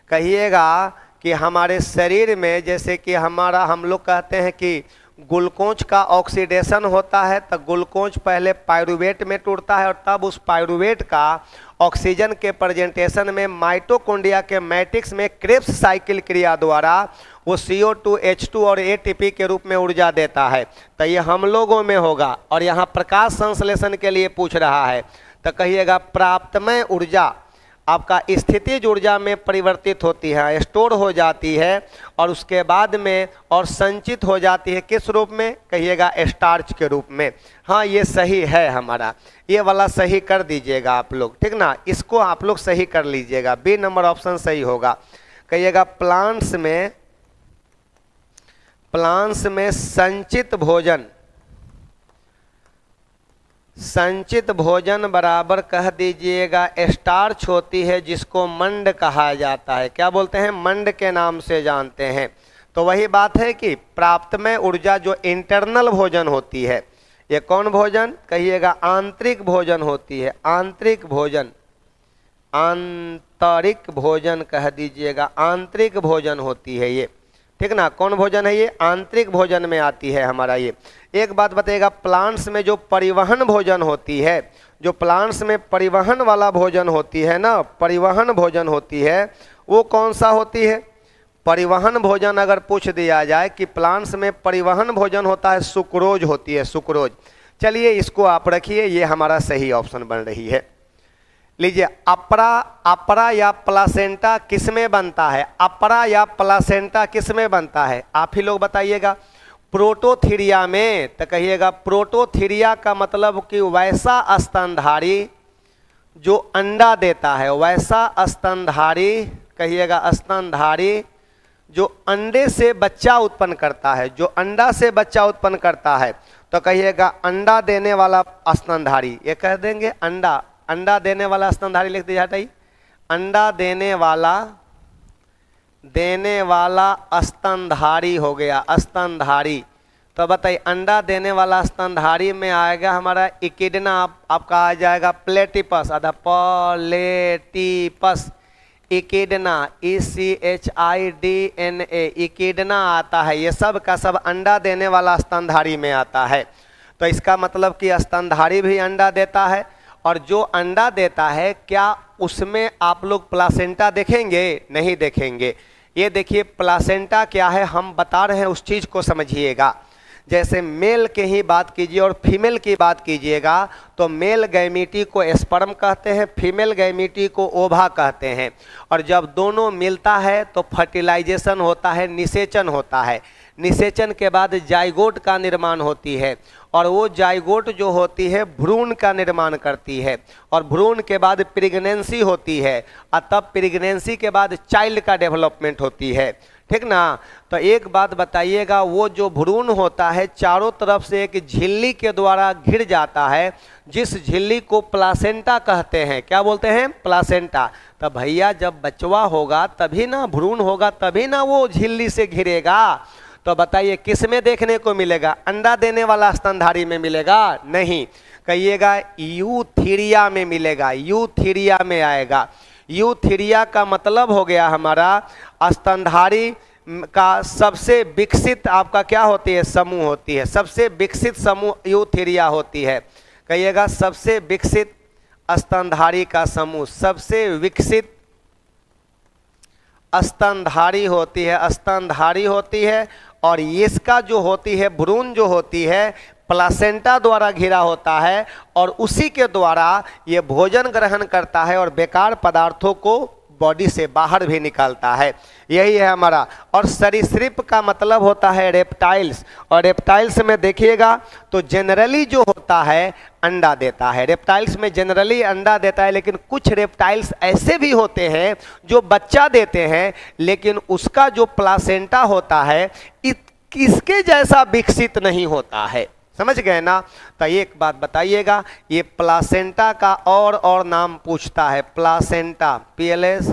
A: कहिएगा कि हमारे शरीर में जैसे कि हम लोग कहते हैं कि ग्लूकोज का ऑक्सीडेशन होता है, तो ग्लूकोज पहले पायरुवेट में टूटता है और तब उस पायरुवेट का ऑक्सीजन के प्रेजेंटेशन में माइटोकॉन्ड्रिया के मैट्रिक्स में क्रेब्स साइकिल क्रिया द्वारा वो CO2, H2 और ATP के रूप में ऊर्जा देता है। तो ये हम लोगों में होगा और यहाँ प्रकाश संश्लेषण के लिए पूछ रहा है, तो कहिएगा प्राप्तमय ऊर्जा आपका स्थितिज ऊर्जा में परिवर्तित होती है, स्टोर हो जाती है और उसके बाद में और संचित हो जाती है। किस रूप में? कहिएगा स्टार्च के रूप में। हाँ, ये सही है हमारा, ये वाला सही कर दीजिएगा आप लोग, ठीक ना, इसको आप लोग सही कर लीजिएगा, बी नंबर ऑप्शन सही होगा। कहिएगा प्लांट्स में संचित भोजन, संचित भोजन बराबर कह दीजिएगा स्टार्च होती है जिसको मंड कहा जाता है। क्या बोलते हैं? मंड के नाम से जानते हैं। तो वही बात है कि प्राप्त में ऊर्जा जो इंटरनल भोजन होती है, ये कौन भोजन? कहिएगा आंतरिक भोजन होती है, आंतरिक भोजन, आंतरिक भोजन कह दीजिएगा, आंतरिक भोजन होती है ये, ठीक ना। कौन भोजन है ये? आंतरिक भोजन में आती है हमारा ये। एक बात बताइएगा, प्लांट्स में जो परिवहन भोजन होती है, जो प्लांट्स में परिवहन वाला भोजन होती है ना, परिवहन भोजन होती है, वो कौन सा होती है? परिवहन भोजन अगर पूछ दिया जाए कि प्लांट्स में परिवहन भोजन होता है, सुक्रोज होती है, सुक्रोज। चलिए इसको आप रखिए, ये हमारा सही ऑप्शन बन रही है। लीजिए, अपरा या प्लासेंटा किसमें बनता है? अपरा या प्लासेंटा किसमें बनता है? आप ही लोग बताइएगा। प्रोटोथीरिया में। तो कहिएगा प्रोटोथीरिया का मतलब कि वैसा स्तनधारी जो अंडा देता है, वैसा स्तनधारी, कहिएगा स्तनधारी जो अंडे से बच्चा उत्पन्न करता है, जो अंडा से बच्चा उत्पन्न करता है, तो कहिएगा अंडा देने वाला स्तनधारी। ये कह देंगे अंडा, अंडा देने वाला स्तनधारी लिख दीजिए, हटाइए, अंडा देने वाला स्तनधारी हो गया, स्तनधारी। तो बताइए अंडा देने वाला स्तनधारी में आएगा हमारा इकिडना, आपका आ जाएगा प्लेटिपस, आधा प्लेटिपस, इकिडना, ECHIDNA, इकिडना आता है। ये सब का सब अंडा देने वाला स्तनधारी में आता है। तो इसका मतलब कि स्तनधारी भी अंडा देता है, और जो अंडा देता है क्या उसमें आप लोग प्लासेंटा देखेंगे? नहीं देखेंगे। ये देखिए प्लासेंटा क्या है, हम बता रहे हैं, उस चीज़ को समझिएगा। जैसे मेल के ही बात कीजिए और फीमेल की बात कीजिएगा, तो मेल गैमीटी को स्पर्म कहते हैं, फीमेल गैमीटी को ओवा कहते हैं। और जब दोनों मिलता है तो फर्टिलाइजेशन होता है, निषेचन होता है। निषेचन के बाद जाइगोट का निर्माण होती है, और वो जाइगोट जो होती है भ्रूण का निर्माण करती है, और भ्रूण के बाद प्रेगनेंसी होती है, और तब प्रेगनेंसी के बाद चाइल्ड का डेवलपमेंट होती है, ठीक ना। तो एक बात बताइएगा, वो जो भ्रूण होता है चारों तरफ से एक झिल्ली के द्वारा घिर जाता है, जिस झिल्ली को प्लासेंटा कहते हैं। क्या बोलते हैं? प्लासेंटा। तो भैया जब बचवा होगा तभी ना भ्रूण होगा, तभी ना वो झिल्ली से घिरेगा। तो बताइए किस में देखने को मिलेगा? अंडा देने वाला स्तनधारी में मिलेगा? नहीं। कहिएगा यूथीरिया में मिलेगा, यूथीरिया में आएगा। यूथीरिया का मतलब हो गया हमारा स्तनधारी का सबसे विकसित आपका क्या होती है, समूह होती है, सबसे विकसित समूह यूथीरिया होती है। कहिएगा सबसे विकसित स्तनधारी का समूह, सबसे विकसित स्तनधारी होती है, स्तनधारी होती है। और इसका जो होती है भ्रूण जो होती है प्लासेंटा द्वारा घिरा होता है और उसी के द्वारा ये भोजन ग्रहण करता है और बेकार पदार्थों को बॉडी से बाहर भी निकालता है। यही है हमारा। और सरीसृप का मतलब होता है रेप्टाइल्स, और रेप्टाइल्स में देखिएगा तो जनरली जो होता है अंडा देता है। रेप्टाइल्स में जनरली अंडा देता है, लेकिन कुछ रेप्टाइल्स ऐसे भी होते हैं जो बच्चा देते हैं, लेकिन उसका जो प्लासेंटा होता है इसके जैसा विकसित नहीं होता है। समझ गए ना? तो एक बात बताइएगा, ये प्लासेंटा का और नाम पूछता है, प्लासेंटा, PLS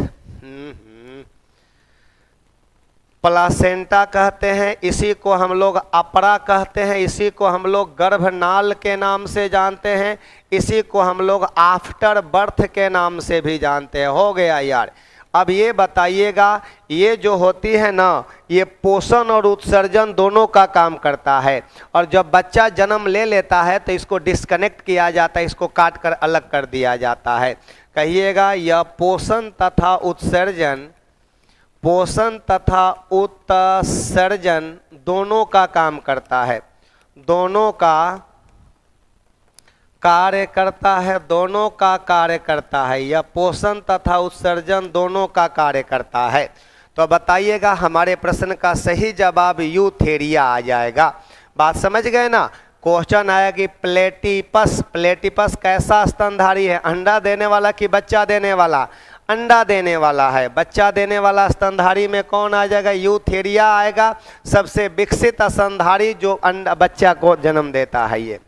A: प्लासेंटा कहते हैं, इसी को हम लोग अपरा कहते हैं, इसी को हम लोग गर्भनाल के नाम से जानते हैं, इसी को हम लोग आफ्टर बर्थ के नाम से भी जानते हैं। हो गया यार। अब ये बताइएगा, ये जो होती है ना, ये पोषण और उत्सर्जन दोनों का काम करता है। और जब बच्चा जन्म ले लेता है तो इसको डिस्कनेक्ट किया जाता है, इसको काट कर अलग कर दिया जाता है। कहिएगा यह पोषण तथा उत्सर्जन, पोषण तथा उत्सर्जन दोनों का काम करता है, दोनों का कार्य करता है, दोनों का कार्य करता है। यह पोषण तथा उत्सर्जन दोनों का कार्य करता है। तो बताइएगा हमारे प्रश्न का सही जवाब यूथेरिया आ जाएगा। बात समझ गए ना? क्वेश्चन आया कि प्लेटिपस, प्लेटिपस कैसा स्तनधारी है, अंडा देने वाला कि बच्चा देने वाला? अंडा देने वाला है। बच्चा देने वाला स्तनधारी में कौन आ जाएगा? यूथेरिया आएगा। सबसे विकसित स्तनधारी जो अंडा बच्चा को जन्म देता है। ये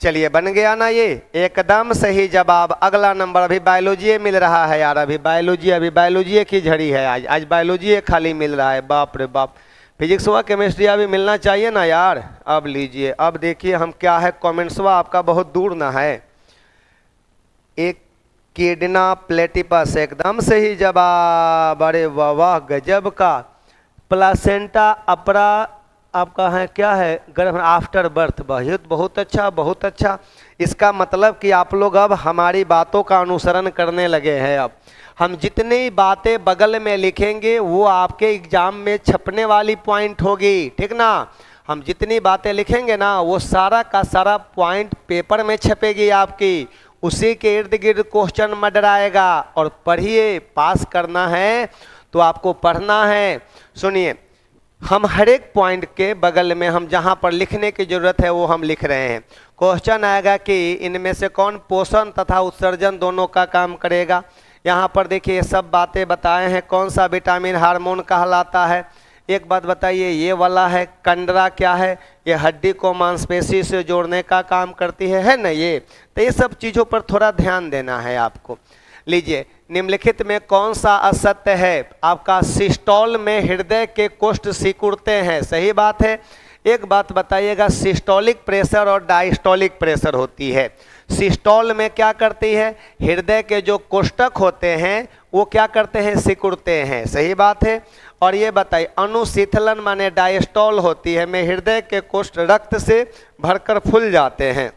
A: चलिए बन गया ना, ये एकदम सही जवाब। अगला नंबर, अभी बायोलॉजी मिल रहा है यार, अभी बायोलॉजी की झड़ी है आज बायोलॉजी खाली मिल रहा है। बाप रे बाप, फिजिक्स व केमिस्ट्री अभी मिलना चाहिए ना यार। अब लीजिए, अब देखिए हम क्या है, कमेंट्स व आपका बहुत दूर ना है। एक किडना प्लेटिपस, एकदम सही जवाब। अरे वाह वाह, गजब का। प्लासेंटा अपरा आपका है क्या है, गर्भ आफ्टर बर्थ। बहुत अच्छा, बहुत अच्छा। इसका मतलब कि आप लोग अब हमारी बातों का अनुसरण करने लगे हैं। अब हम जितनी बातें बगल में लिखेंगे वो आपके एग्जाम में छपने वाली पॉइंट होगी, ठीक ना? हम जितनी बातें लिखेंगे ना वो सारा का सारा पॉइंट पेपर में छपेगी आपकी, उसी के इर्द गिर्द क्वेश्चन मंडराएगा। और पढ़िए, पास करना है तो आपको पढ़ना है। सुनिए, हम हर एक पॉइंट के बगल में हम जहाँ पर लिखने की जरूरत है वो हम लिख रहे हैं। क्वेश्चन आएगा कि इनमें से कौन पोषण तथा उत्सर्जन दोनों का काम करेगा। यहाँ पर देखिए सब बातें बताए हैं, कौन सा विटामिन हार्मोन कहलाता है। एक बात बताइए, ये वाला है कंडरा, क्या है? ये हड्डी को मांसपेशी से जोड़ने का काम करती है ना ये। तो ये सब चीज़ों पर थोड़ा ध्यान देना है आपको। लीजिए, निम्नलिखित में कौन सा असत्य है? आपका सिस्टोल में हृदय के कोष्ठ सिकुड़ते हैं, सही बात है। एक बात बताइएगा, सिस्टोलिक प्रेशर और डायस्टोलिक प्रेशर होती है। सिस्टोल में क्या करती है, हृदय के जो कोष्ठक होते हैं वो क्या करते हैं, सिकुड़ते हैं, सही बात है। और ये बताइए, अनुशीतलन माने डायस्टोल होती है, में हृदय के कोष्ठ रक्त से भरकर फूल जाते हैं।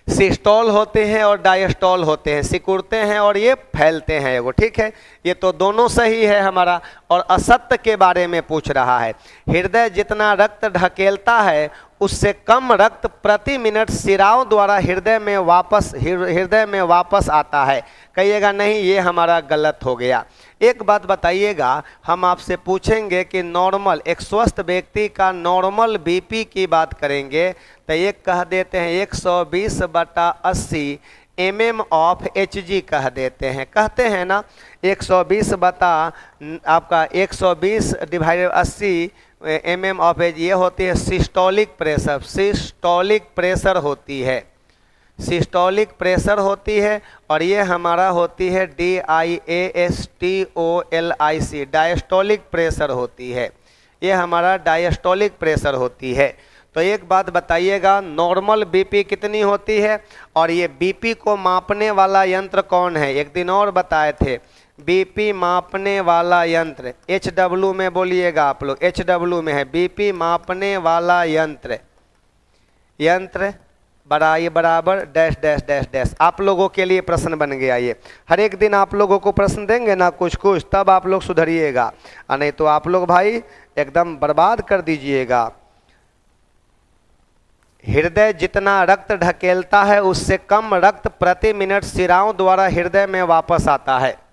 A: सिस्टोल होते हैं और डायस्टोल होते हैं, सिकुड़ते हैं और ये फैलते हैं एगो, ठीक है। ये तो दोनों सही है हमारा। और असत्य के बारे में पूछ रहा है, हृदय जितना रक्त ढकेलता है उससे कम रक्त प्रति मिनट सिराओं द्वारा हृदय में वापस आता है। कहिएगा नहीं, ये हमारा गलत हो गया। एक बात बताइएगा, हम आपसे पूछेंगे कि नॉर्मल, एक स्वस्थ व्यक्ति का नॉर्मल बीपी की बात करेंगे तो एक कह देते हैं 120/80 mm ऑफ Hg कह देते हैं, कहते हैं ना। 120 बटा आपका 120/80 mm ऑफ Hg, ये होती है सिस्टोलिक प्रेशर। सिस्टोलिक प्रेशर होती है, सिस्टोलिक प्रेशर होती है। और ये हमारा होती है DIASTOLIC, डायस्टोलिक प्रेशर होती है। ये हमारा डायस्टोलिक प्रेशर होती है। तो एक बात बताइएगा, नॉर्मल बीपी कितनी होती है और ये बीपी को मापने वाला यंत्र कौन है? एक दिन और बताए थे, बीपी मापने वाला यंत्र HW में बोलिएगा आप लोग, HW में है बीपी मापने वाला यंत्र, यंत्र बराबर बराबर डैश डैश डैश डैश। आप लोगों के लिए प्रश्न बन गया ये, हर एक दिन आप लोगों को प्रश्न देंगे ना कुछ कुछ, तब आप लोग सुधरिएगा, और नहीं तो आप लोग भाई एकदम बर्बाद कर दीजिएगा। हृदय जितना रक्त ढकेलता है उससे कम रक्त प्रति मिनट शिराओं द्वारा हृदय में वापस आता है।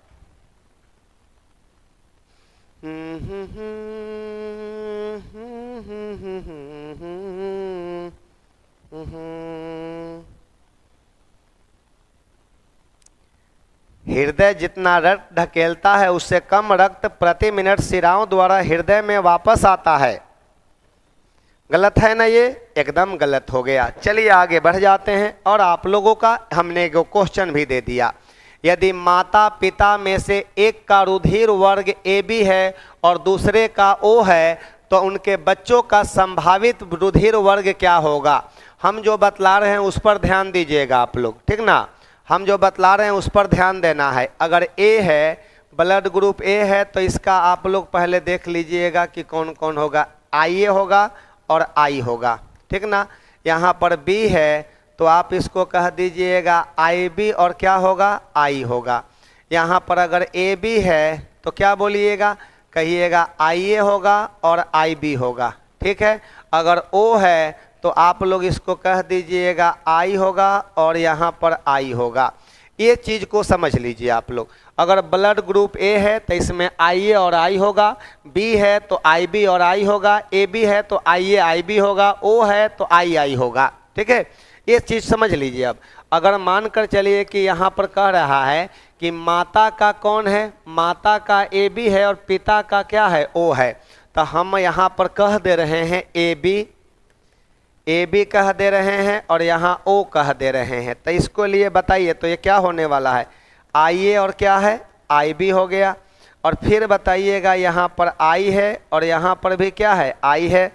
A: हृदय जितना रक्त ढकेलता है उससे कम रक्त प्रति मिनट शिराओं द्वारा हृदय में वापस आता है। गलत है ना ये? एकदम गलत हो गया। चलिए आगे बढ़ जाते हैं, और आप लोगों का हमने एक क्वेश्चन भी दे दिया। यदि माता पिता में से एक का रुधिर वर्ग AB है और दूसरे का O है, तो उनके बच्चों का संभावित रुधिर वर्ग क्या होगा? हम जो बतला रहे हैं उस पर ध्यान दीजिएगा आप लोग, ठीक ना? हम जो बतला रहे हैं उस पर ध्यान देना है। अगर A है, ब्लड ग्रुप A है, तो इसका आप लोग पहले देख लीजिएगा कि कौन कौन होगा। IA होगा और I होगा, ठीक ना? यहाँ पर B है तो आप इसको कह दीजिएगा IB और क्या होगा? I होगा। यहाँ पर अगर AB है तो क्या बोलिएगा? कहिएगा IA होगा और IB होगा, ठीक है? अगर O है तो आप लोग इसको कह दीजिएगा I होगा और यहाँ पर I होगा। ये चीज़ को समझ लीजिए आप लोग। अगर ब्लड ग्रुप A है तो इसमें IA और I होगा, B है तो IB और I होगा, AB है तो IA IB होगा, O है तो II होगा, ठीक है? ये चीज़ समझ लीजिए। अब अगर मानकर चलिए कि यहाँ पर कह रहा है कि माता का कौन है? माता का AB है और पिता का क्या है? O है। तो हम यहाँ पर कह दे रहे हैं AB कह दे रहे हैं और यहाँ O कह दे रहे हैं। तो इसको लिए बताइए तो ये क्या होने वाला है? IA और क्या है? IB हो गया। और फिर बताइएगा यहाँ पर I है और यहाँ पर भी क्या है? I है।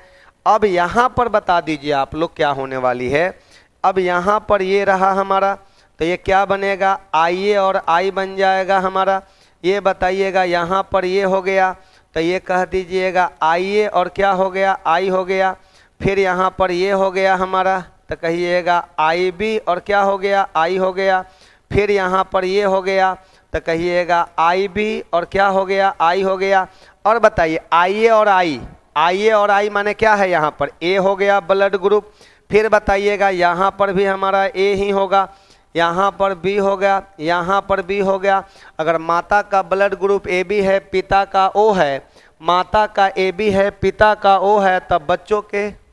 A: अब यहाँ पर बता दीजिए आप लोग क्या होने वाली है। अब यहाँ पर ये रहा हमारा, तो ये क्या बनेगा? IA और I बन जाएगा हमारा। ये बताइएगा यहाँ पर ये हो गया, तो ये कह दीजिएगा IA और क्या हो गया? I हो गया। फिर यहाँ पर ये हो गया हमारा, तो कहिएगा IB और क्या हो गया? I हो गया। फिर यहाँ पर ये हो गया तो कहिएगा IB और क्या हो गया? I हो गया। और बताइए IA और I माने क्या है? यहाँ पर A हो गया ब्लड ग्रुप। फिर बताइएगा यहाँ पर भी हमारा A ही होगा, यहाँ पर B हो गया, यहाँ पर B हो गया। अगर माता का ब्लड ग्रुप AB है, पिता का O है, माता का AB है, पिता का O है, तब बच्चों के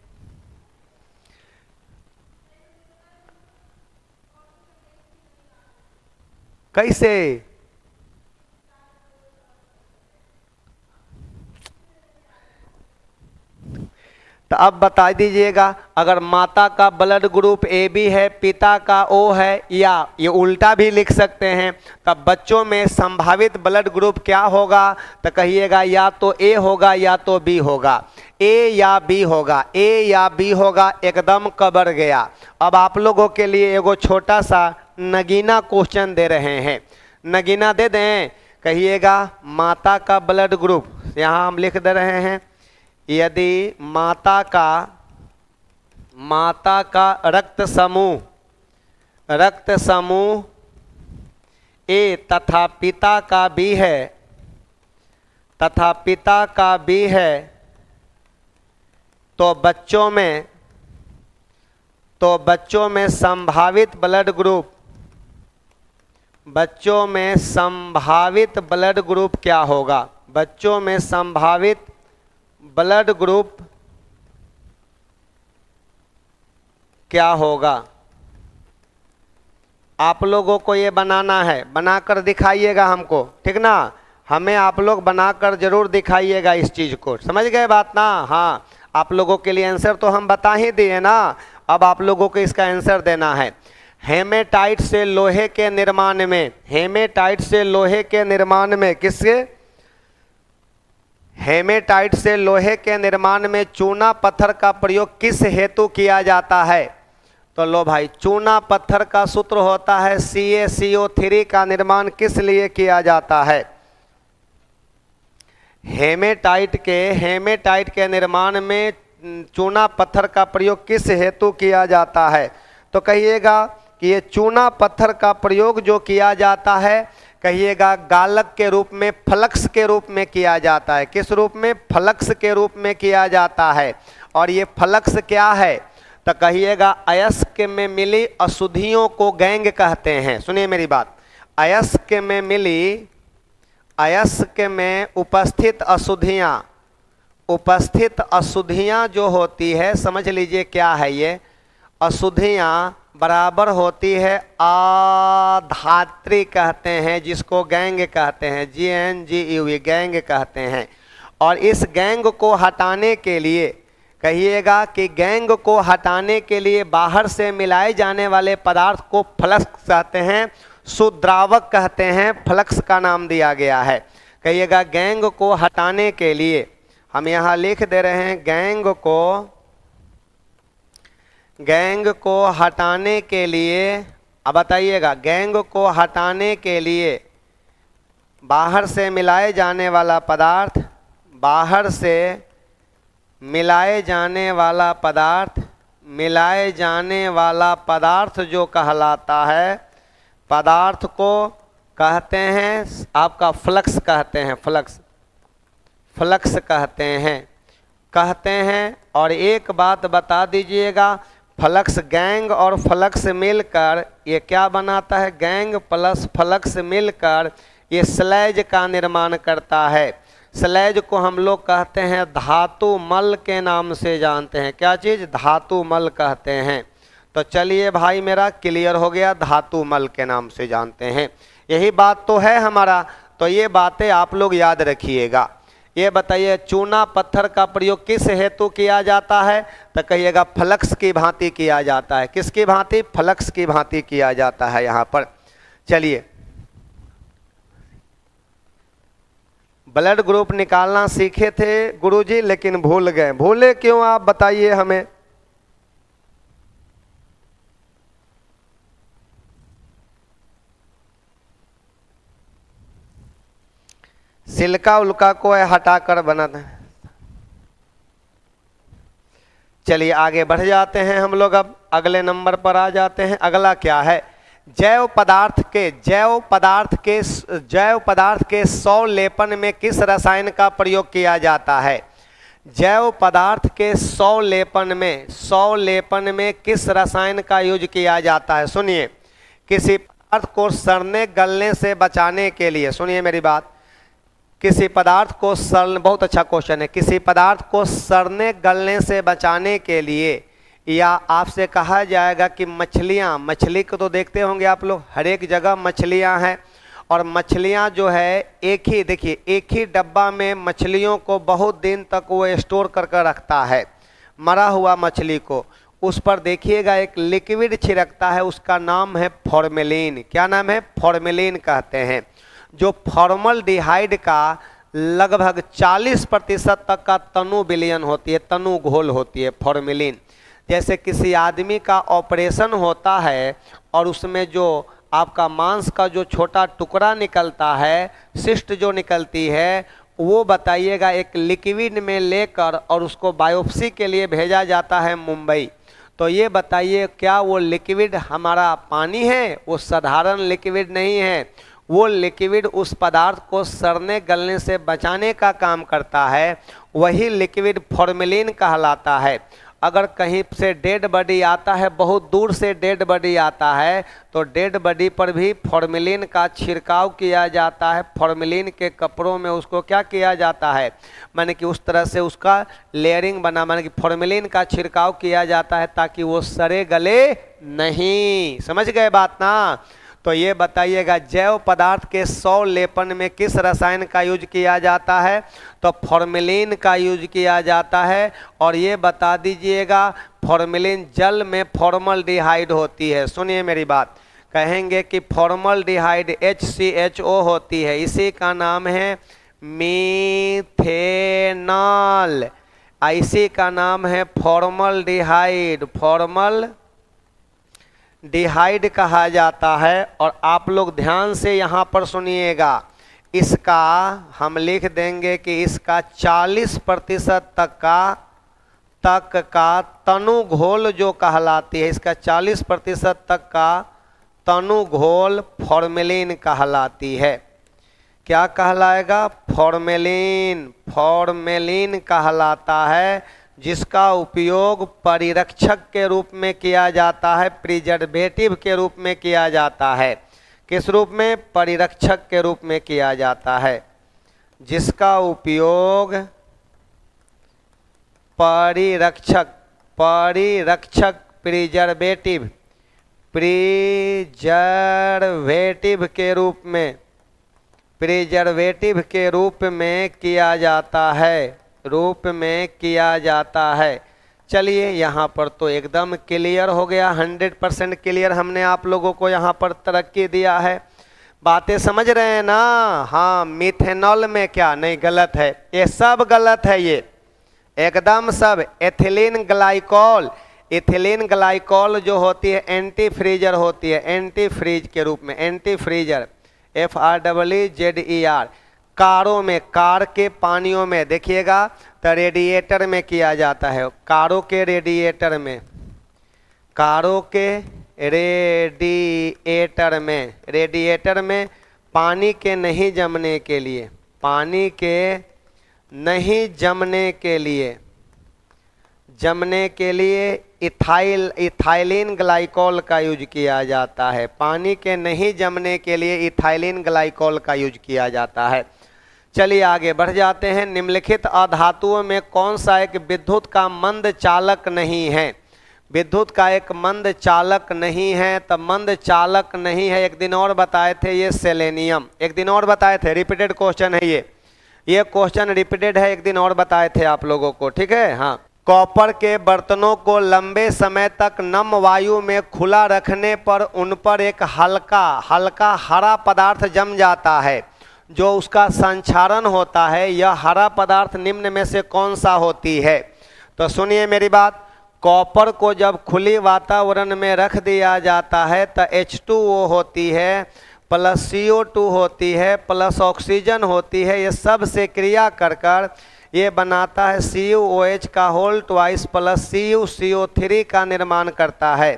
A: कैसे? तो अब बता दीजिएगा, अगर माता का ब्लड ग्रुप AB है, पिता का O है, या ये उल्टा भी लिख सकते हैं, तब बच्चों में संभावित ब्लड ग्रुप क्या होगा? तो कहिएगा या तो A होगा या तो B होगा। A या B होगा, A या B होगा। एकदम कबर गया। अब आप लोगों के लिए एगो छोटा सा नगीना क्वेश्चन दे रहे हैं, नगीना दे दें। कहिएगा माता का ब्लड ग्रुप, यहाँ हम लिख दे रहे हैं, यदि माता का रक्त समूह A तथा पिता का B है, तो बच्चों में संभावित ब्लड ग्रुप क्या होगा? बच्चों में संभावित ब्लड ग्रुप क्या होगा? आप लोगों को ये बनाना है, बनाकर दिखाइएगा हमको, ठीक ना? हमें आप लोग बनाकर जरूर दिखाइएगा इस चीज़ को। समझ गए बात ना? हाँ, आप लोगों के लिए आंसर तो हम बता ही दिए ना, अब आप लोगों को इसका आंसर देना है। हेमेटाइट से लोहे के निर्माण में, किसके? हेमेटाइट से लोहे के निर्माण में चूना पत्थर का प्रयोग किस हेतु किया जाता है? तो लो भाई, चूना पत्थर का सूत्र होता है CaCO3 का निर्माण किस लिए किया जाता है? हेमेटाइट के निर्माण में चूना पत्थर का प्रयोग किस हेतु किया जाता है? तो कहिएगा कि ये चूना पत्थर का प्रयोग जो किया जाता है, कहिएगा गालक के रूप में, फ्लक्स के रूप में किया जाता है। किस रूप में? फ्लक्स के रूप में किया जाता है। और ये फ्लक्स क्या है? तो कहिएगा अयस्क में मिली अशुद्धियों को गैंग कहते हैं। सुनिए मेरी बात, अयस्क में उपस्थित अशुद्धियाँ जो होती है, समझ लीजिए क्या है ये अशुद्धियाँ, बराबर होती है आधात्री कहते हैं, जिसको गैंग कहते हैं, GNGUE गैंग कहते हैं। और इस गैंग को हटाने के लिए, कहिएगा कि गैंग को हटाने के लिए बाहर से मिलाए जाने वाले पदार्थ को फ्लक्स कहते हैं, सुद्रावक कहते हैं, फ्लक्स का नाम दिया गया है। कहिएगा गैंग को हटाने के लिए, हम यहाँ लिख दे रहे हैं, गैंग को हटाने के लिए, अब बताइएगा, गैंग को हटाने के लिए बाहर से मिलाए जाने वाला पदार्थ, बाहर से मिलाए जाने वाला पदार्थ जो कहलाता है, पदार्थ को कहते हैं आपका फ्लक्स कहते हैं, फ्लक्स कहते हैं। और एक बात बता दीजिएगा, फ्लक्स, गैंग और फ्लक्स मिलकर ये क्या बनाता है? गैंग प्लस फ्लक्स मिलकर ये स्लैज का निर्माण करता है। स्लैज को हम लोग कहते हैं धातु मल के नाम से जानते हैं। क्या चीज़? धातु मल कहते हैं। तो चलिए भाई, मेरा क्लियर हो गया, धातु मल के नाम से जानते हैं। यही बात तो है हमारा। तो ये बातें आप लोग याद रखिएगा। ये बताइए, चूना पत्थर का प्रयोग किस हेतु किया जाता है? तो कहिएगा फ्लक्स की भांति किया जाता है। किसकी भांति? फ्लक्स की भांति किया जाता है यहाँ पर। चलिए, ब्लड ग्रुप निकालना सीखे थे गुरुजी, लेकिन भूल गए। भूले क्यों आप बताइए हमें। सिल्का उल्का को हटाकर बनाते हैं। चलिए आगे बढ़ जाते हैं हम लोग, अब अगले नंबर पर आ जाते हैं। अगला क्या है? जैव पदार्थ के सौ लेपन में किस रसायन का प्रयोग किया जाता है? जैव पदार्थ के सौ लेपन में किस रसायन का यूज किया जाता है? सुनिए, किसी पदार्थ को सड़ने गलने से बचाने के लिए, सुनिए मेरी बात, किसी पदार्थ को सड़ने, बहुत अच्छा क्वेश्चन है, किसी पदार्थ को सड़ने गलने से बचाने के लिए, या आपसे कहा जाएगा कि मछली को तो देखते होंगे आप लोग, हर एक जगह मछलियां हैं। और मछलियां जो है एक ही डब्बा में मछलियों को बहुत दिन तक वो स्टोर कर रखता है, मरा हुआ मछली को। उस पर देखिएगा एक लिक्विड छिड़कता है, उसका नाम है फॉर्मेलिन। क्या नाम है? फॉर्मेलिन कहते हैं। जो फॉर्मल्डिहाइड का लगभग 40% तक का तनु विलयन होती है, तनु घोल होती है फॉर्मेलिन। जैसे किसी आदमी का ऑपरेशन होता है और उसमें जो आपका मांस का जो छोटा टुकड़ा निकलता है, सिस्ट जो निकलती है, वो बताइएगा एक लिक्विड में लेकर और उसको बायोप्सी के लिए भेजा जाता है मुंबई। तो ये बताइए, क्या वो लिक्विड हमारा पानी है? वो साधारण लिक्विड नहीं है। वो लिक्विड उस पदार्थ को सड़ने गलने से बचाने का काम करता है। वही लिक्विड फॉर्मेलिन कहलाता है। अगर कहीं से डेड बॉडी आता है, बहुत दूर से डेड बॉडी आता है, तो डेड बॉडी पर भी फॉर्मेलिन का छिड़काव किया जाता है। फॉर्मेलिन के कपड़ों में उसको क्या किया जाता है, माने कि उस तरह से उसका लेयरिंग बना, माने कि फॉर्मेलिन का छिड़काव किया जाता है ताकि वो सड़े गले नहीं। समझ गए बात ना? तो ये बताइएगा, जैव पदार्थ के 100 लेपन में किस रसायन का यूज किया जाता है? तो फॉर्मेलिन का यूज किया जाता है। और ये बता दीजिएगा, फॉर्मेलिन जल में फॉर्मल्डिहाइड होती है। सुनिए मेरी बात, कहेंगे कि फॉर्मल्डिहाइड HCHO होती है, इसी का नाम है मीथेनॉल। इसी का नाम है फॉर्मलडिहाइड। फॉर्मलडिहाइड कहा जाता है। और आप लोग ध्यान से यहाँ पर सुनिएगा, इसका हम लिख देंगे कि इसका 40% तक का तनु घोल जो कहलाती है, इसका 40% तक का तनु घोल फॉर्मेलिन कहलाती है। क्या कहलाएगा? फॉर्मेलिन कहलाता है, जिसका उपयोग परिरक्षक के रूप में किया जाता है, प्रिजर्वेटिव के रूप में किया जाता है। किस रूप में? परिरक्षक के रूप में किया जाता है, जिसका उपयोग परिरक्षक प्रिजर्वेटिव के रूप में किया जाता है। चलिए यहाँ पर तो एकदम क्लियर हो गया, 100% क्लियर। हमने आप लोगों को यहाँ पर तरक्की दिया है। बातें समझ रहे हैं ना? हाँ, मिथेनॉल में क्या नहीं गलत है, ये सब गलत है, ये एकदम सब। एथिलीन ग्लाइकॉल जो होती है एंटी फ्रीजर होती है, एंटी फ्रीज के रूप में, एंटी फ्रीजर FREEZER। कारों में, कार के पानियों में देखिएगा तो रेडिएटर में किया जाता है, कारों के रेडिएटर में पानी के नहीं जमने के लिए इथाइलिन ग्लाइकॉल का यूज किया जाता है। पानी के नहीं जमने के लिए इथाइलिन ग्लाइकॉल का यूज किया जाता है। चलिए आगे बढ़ जाते हैं। निम्नलिखित अधातुओं में कौन सा एक विद्युत का मंद चालक नहीं है? विद्युत का एक मंद चालक नहीं है, तब मंद चालक नहीं है, एक दिन और बताए थे, ये सेलेनियम। एक दिन और बताए थे, रिपीटेड क्वेश्चन है ये क्वेश्चन रिपीटेड है, एक दिन और बताए थे आप लोगों को, ठीक है। हाँ, कॉपर के बर्तनों को लंबे समय तक नम वायु में खुला रखने पर उन पर एक हल्का हरा पदार्थ जम जाता है, जो उसका संक्षारण होता है। यह हरा पदार्थ निम्न में से कौन सा होती है? तो सुनिए मेरी बात, कॉपर को जब खुली वातावरण में रख दिया जाता है तो H2O होती है, प्लस CO2 होती है, प्लस ऑक्सीजन होती है। ये सब से क्रिया कर ये बनाता है CuOH का होल ट्वाइस प्लस CuCO3 का निर्माण करता है,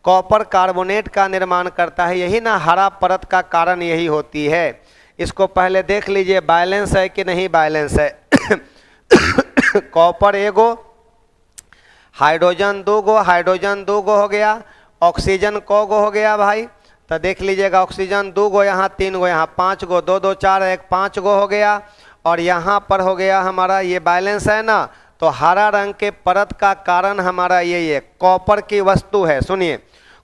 A: कॉपर कार्बोनेट का निर्माण करता है। यही ना हरा परत का कारण यही होती है। इसको पहले देख लीजिए, बैलेंस है कि नहीं बैलेंस है। कॉपर एगो, हाइड्रोजन दो गो हो गया, ऑक्सीजन को गो हो गया भाई? तो देख लीजिएगा, ऑक्सीजन 2 गो, यहाँ 3 गो, यहाँ 5 गो, 2 2 4 1 5 गो हो गया। और यहाँ पर हो गया हमारा, ये बैलेंस है ना, तो हरा रंग के परत का कारण हमारा ये कॉपर की वस्तु है। सुनिए,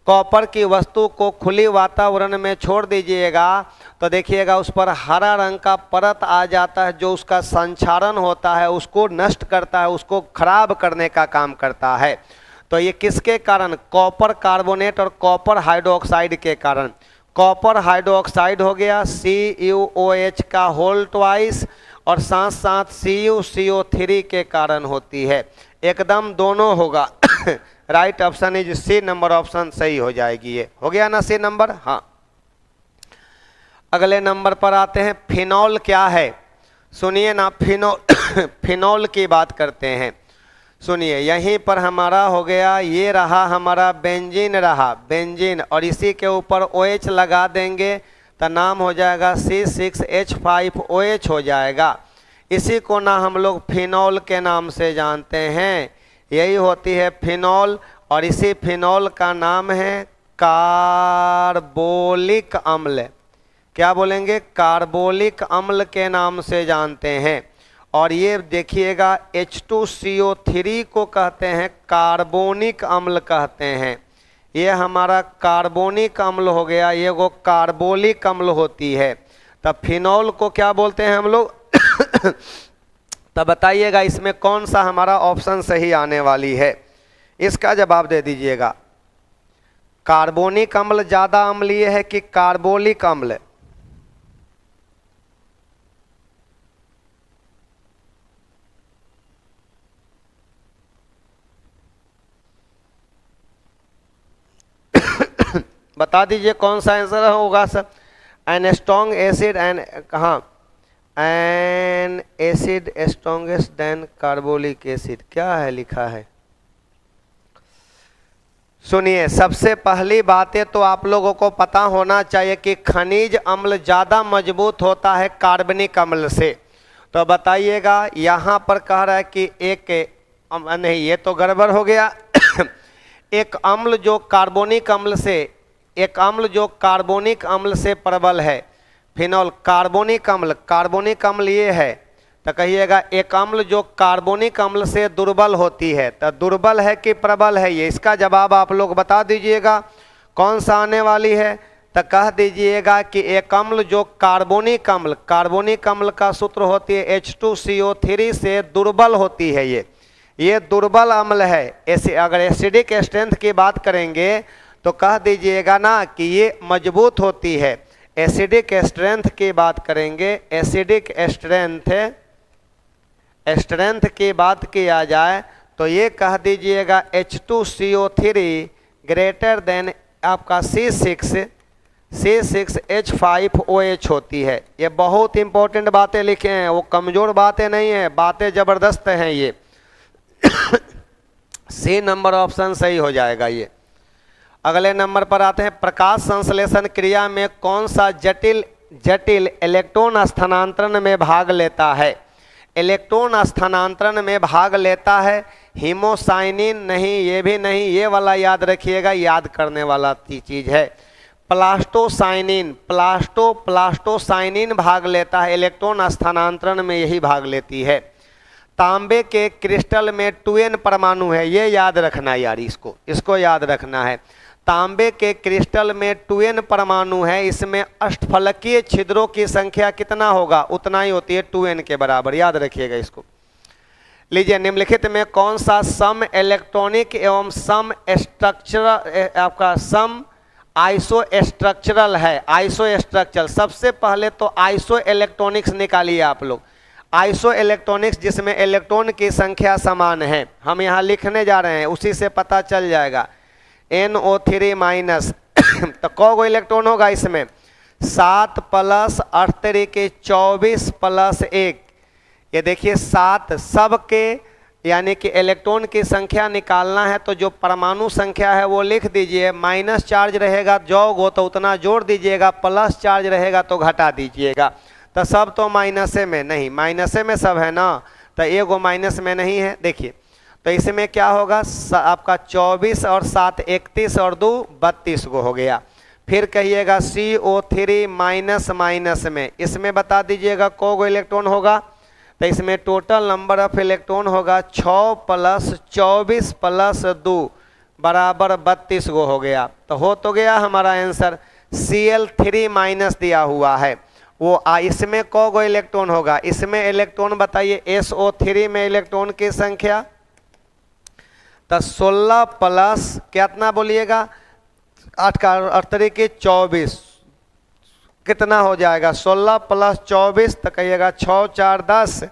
A: कॉपर की वस्तु को खुली वातावरण में छोड़ दीजिएगा तो देखिएगा उस पर हरा रंग का परत आ जाता है, जो उसका संक्षारण होता है, उसको नष्ट करता है, उसको खराब करने का काम करता है। तो ये किसके कारण? कॉपर कार्बोनेट और कॉपर हाइड्रोक्साइड के कारण। कॉपर हाइड्रोक्साइड हो गया CuOH का होल ट्वाइस और साथ साथ CuCO3 के कारण होती है। एकदम दोनों होगा। Right option is C number, option सही हो जाएगी। ये हो गया ना सी नंबर? हाँ, अगले नंबर पर आते हैं। फिनॉल क्या है? सुनिए ना, फिनॉल की बात करते हैं। सुनिए, यहीं पर हमारा हो गया, ये रहा हमारा बेंजीन रहा, बेंजीन, और इसी के ऊपर OH लगा देंगे तो नाम हो जाएगा C6H5OH हो जाएगा। इसी को ना हम लोग फिनॉल के नाम से जानते हैं। यही होती है फिनॉल, और इसी फिनॉल का नाम है कार्बोलिक अम्ल। क्या बोलेंगे? कार्बोलिक अम्ल के नाम से जानते हैं। और ये देखिएगा H2CO3 को कहते हैं कार्बोनिक अम्ल कहते हैं। ये हमारा कार्बोनिक अम्ल हो गया, ये वो कार्बोलिक अम्ल होती है। तब फिनॉल को क्या बोलते हैं हम लोग? तब बताइएगा इसमें कौन सा हमारा ऑप्शन सही आने वाली है, इसका जवाब दे दीजिएगा। कार्बोनिक अम्ल ज़्यादा अम्लीय है कि कार्बोलिक अम्ल? बता दीजिए कौन सा आंसर होगा sir. An strong acid and कहाँ, an acid strongest than carbolic acid, क्या है लिखा है? सुनिए, सबसे पहली बातें तो आप लोगों को पता होना चाहिए कि खनिज अम्ल ज़्यादा मजबूत होता है कार्बनिक अम्ल से। तो बताइएगा, यहाँ पर कह रहा है कि एक नहीं, ये तो गड़बड़ हो गया एक अम्ल जो कार्बोनिक अम्ल से, एक अम्ल जो कार्बोनिक अम्ल से प्रबल है, फिनॉल कार्बोनिक अम्ल, कार्बोनिक अम्ल ये है, तो कहिएगा एक अम्ल जो कार्बोनिक अम्ल से दुर्बल होती है, तो दुर्बल है कि प्रबल है, ये इसका जवाब आप लोग बता दीजिएगा कौन सा आने वाली है। तो कह दीजिएगा कि एक अम्ल जो कार्बोनिक अम्ल, कार्बोनिक अम्ल का सूत्र होती है H2CO3 से दुर्बल होती है, ये दुर्बल अम्ल है। ऐसे अगर एसिडिक स्ट्रेंथ की बात करेंगे तो कह दीजिएगा ना कि ये मजबूत होती है। एसिडिक स्ट्रेंथ की बात करेंगे, एसिडिक स्ट्रेंथ की बात किया जाए तो ये कह दीजिएगा H2CO3 ग्रेटर देन आपका C6H5OH होती है। ये बहुत इंपॉर्टेंट बातें लिखे हैं, वो कमज़ोर बातें नहीं हैं, बातें ज़बरदस्त हैं ये सी नंबर ऑप्शन सही हो जाएगा ये। अगले नंबर पर आते हैं, प्रकाश संश्लेषण क्रिया में कौन सा जटिल इलेक्ट्रॉन स्थानांतरण में भाग लेता है? इलेक्ट्रॉन स्थानांतरण में भाग लेता है हीमोसाइनिन, नहीं ये भी नहीं, ये वाला याद रखिएगा, याद करने वाला चीज़ है। प्लास्टोसाइनिन, प्लास्टोसाइनिन भाग लेता है इलेक्ट्रॉन स्थानांतरण में, यही भाग लेती है। तांबे के क्रिस्टल में 2n परमाणु है, ये याद रखना यार, इसको याद रखना है। तांबे के क्रिस्टल में 2n परमाणु है, इसमें अष्टफलकीय छिद्रों की संख्या कितना होगा? उतना ही होती है, 2n के बराबर, याद रखिएगा इसको। लीजिए, निम्नलिखित में कौन सा सम इलेक्ट्रॉनिक एवं सम स्ट्रक्चरल, आपका सम आइसो स्ट्रक्चरल है? आइसो स्ट्रक्चरल, सबसे पहले तो आइसो इलेक्ट्रॉनिक्स निकालिए आप लोग। आइसो इलेक्ट्रॉनिक्स जिसमें इलेक्ट्रॉन की संख्या समान है, हम यहाँ लिखने जा रहे हैं, उसी से पता चल जाएगा। NO3 माइनस तो कौन इलेक्ट्रॉन होगा इसमें? 7 + 8 के 24 + 1, ये देखिए 7 सबके, यानी कि इलेक्ट्रॉन की संख्या निकालना है तो जो परमाणु संख्या है वो लिख दीजिए। माइनस चार्ज रहेगा जोड़ हो तो उतना जोड़ दीजिएगा, प्लस चार्ज रहेगा तो घटा दीजिएगा। तो सब तो माइनसे में नहीं, माइनसे में सब है ना, तो एगो माइनस में नहीं है। देखिए तो इसमें क्या होगा, आपका 24 और 7 31 और 2 32 गो हो गया। फिर कहिएगा CO3 माइनस माइनस में, इसमें बता दीजिएगा को इलेक्ट्रॉन होगा। तो इसमें टोटल नंबर ऑफ इलेक्ट्रॉन होगा 6 + 24 + 2 बराबर 32 गो हो गया। तो हो तो गया हमारा आंसर। Cl3 माइनस दिया हुआ है, वो इसमें को इलेक्ट्रॉन होगा? इसमें इलेक्ट्रॉन बताइए, SO3 में इलेक्ट्रॉन की संख्या तो 16 प्लस कितना बोलिएगा, 8 का 8 के 24 कितना हो जाएगा? 16 + 24 तो कहिएगा 6 4 10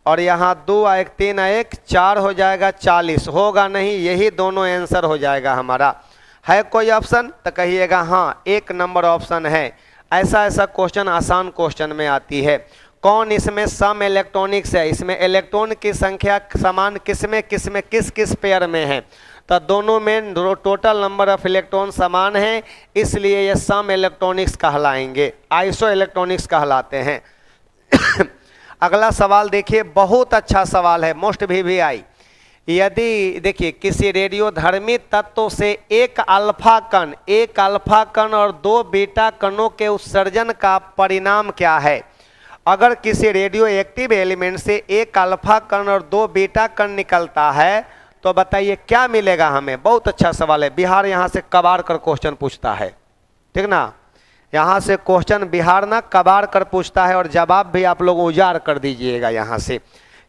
A: और यहाँ 2 1 3 1 4 हो जाएगा 40, होगा नहीं, यही दोनों आंसर हो जाएगा हमारा। है कोई ऑप्शन? तो कहिएगा हाँ, 1 नंबर ऑप्शन है। ऐसा क्वेश्चन आसान क्वेश्चन में आती है। कौन इसमें सम इलेक्ट्रॉनिक्स है? इसमें इलेक्ट्रॉन की संख्या समान किस किस पेयर में है? तो दोनों में टोटल नंबर ऑफ इलेक्ट्रॉन समान है, इसलिए ये सम इलेक्ट्रॉनिक्स कहलाएंगे, आइसो इलेक्ट्रॉनिक्स कहलाते हैं। अगला सवाल देखिए, बहुत अच्छा सवाल है, मोस्ट VVI। यदि देखिए किसी रेडियोधर्मी तत्व से एक अल्फा कण और 2 बीटा कणों के उत्सर्जन का परिणाम क्या है? अगर किसी रेडियो एक्टिव एलिमेंट से एक अल्फा कण और 2 बीटा कण निकलता है तो बताइए क्या मिलेगा हमें? बहुत अच्छा सवाल है। बिहार यहाँ से कबाड़ कर क्वेश्चन पूछता है, ठीक ना, यहाँ से क्वेश्चन बिहार ना कबाड़ कर पूछता है और जवाब भी आप लोग उजाड़ कर दीजिएगा। यहाँ से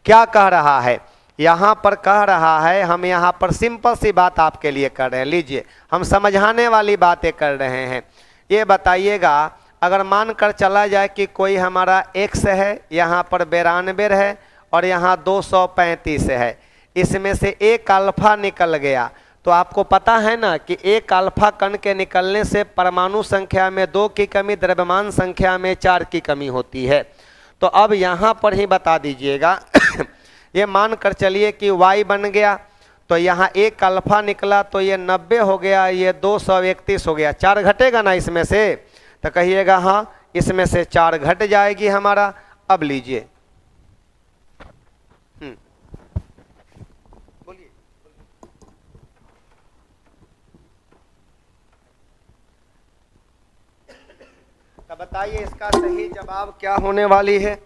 A: क्या कह रहा है? यहाँ पर कह रहा है, हम यहाँ पर सिंपल सी बात आपके लिए कर रहे हैं, लीजिए हम समझाने वाली बातें कर रहे हैं। ये बताइएगा, अगर मान कर चला जाए कि कोई हमारा X है, यहाँ पर 92 है और यहाँ 235 है, इसमें से एक अल्फा निकल गया, तो आपको पता है ना कि एक अल्फा कण के निकलने से परमाणु संख्या में 2 की कमी, द्रव्यमान संख्या में 4 की कमी होती है। तो अब यहाँ पर ही बता दीजिएगा ये मान कर चलिए कि y बन गया, तो यहाँ एक अल्फा निकला तो ये 90 हो गया, ये 231 हो गया। 4 घटेगा ना इसमें से, तो कहिएगा हाँ, इसमें से 4 घट जाएगी हमारा। अब लीजिए बोलिए। तो बताइए इसका सही जवाब क्या होने वाली है।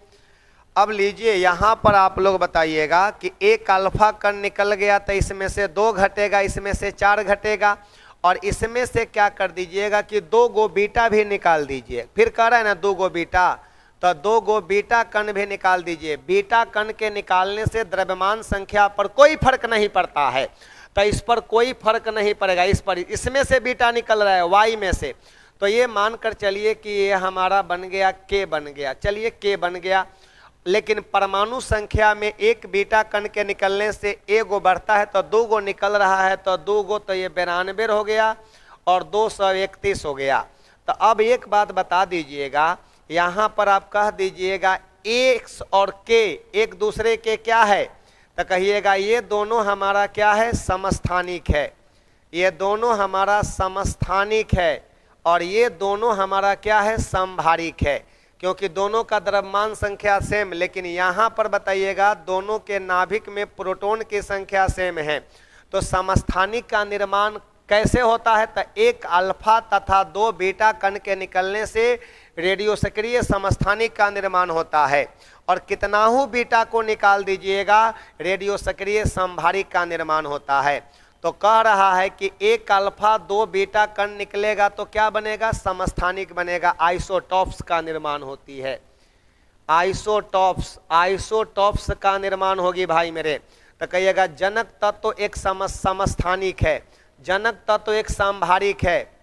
A: अब लीजिए यहाँ पर आप लोग बताइएगा कि एक अल्फा कण निकल गया तो इसमें से 2 घटेगा, इसमें से 4 घटेगा, और इसमें से क्या कर दीजिएगा कि 2 गो बीटा भी निकाल दीजिए। फिर कह रहा है ना 2 गो बीटा, तो 2 गो बीटा कण भी निकाल दीजिए। बीटा कण के निकालने से द्रव्यमान संख्या पर कोई फर्क नहीं पड़ता है, तो इस पर कोई फर्क नहीं पड़ेगा। इस पर इसमें से बीटा निकल रहा है वाई में से, तो ये मानकर चलिए कि ये हमारा बन गया के बन गया। चलिए के बन गया, लेकिन परमाणु संख्या में एक बीटा कण के निकलने से 1 गो बढ़ता है, तो 2 गो निकल रहा है, तो 2 गो तो ये 92 हो गया और 231 हो गया। तो अब एक बात बता दीजिएगा, यहाँ पर आप कह दीजिएगा एक्स और के एक दूसरे के क्या है, तो कहिएगा ये दोनों हमारा क्या है, समस्थानिक है। ये दोनों हमारा समस्थानिक है और ये दोनों हमारा क्या है, समभारिक है, क्योंकि दोनों का द्रव्यमान संख्या सेम। लेकिन यहाँ पर बताइएगा दोनों के नाभिक में प्रोटॉन की संख्या सेम है। तो समस्थानिक का निर्माण कैसे होता है, तो एक अल्फा तथा 2 बीटा कण के निकलने से रेडियो सक्रिय समस्थानिक का निर्माण होता है, और कितनाहु बीटा को निकाल दीजिएगा रेडियो सक्रिय समभारिक का निर्माण होता है। तो कह रहा है कि एक अल्फा 2 बीटा कण निकलेगा तो क्या बनेगा, समस्थानिक बनेगा, आइसोटॉप्स का निर्माण होती है। आइसोटॉप्स, आइसोटॉप्स का निर्माण होगी भाई मेरे। तो कहिएगा जनक तत्व एक समस्थानिक है, जनक तत्व एक समभारिक है।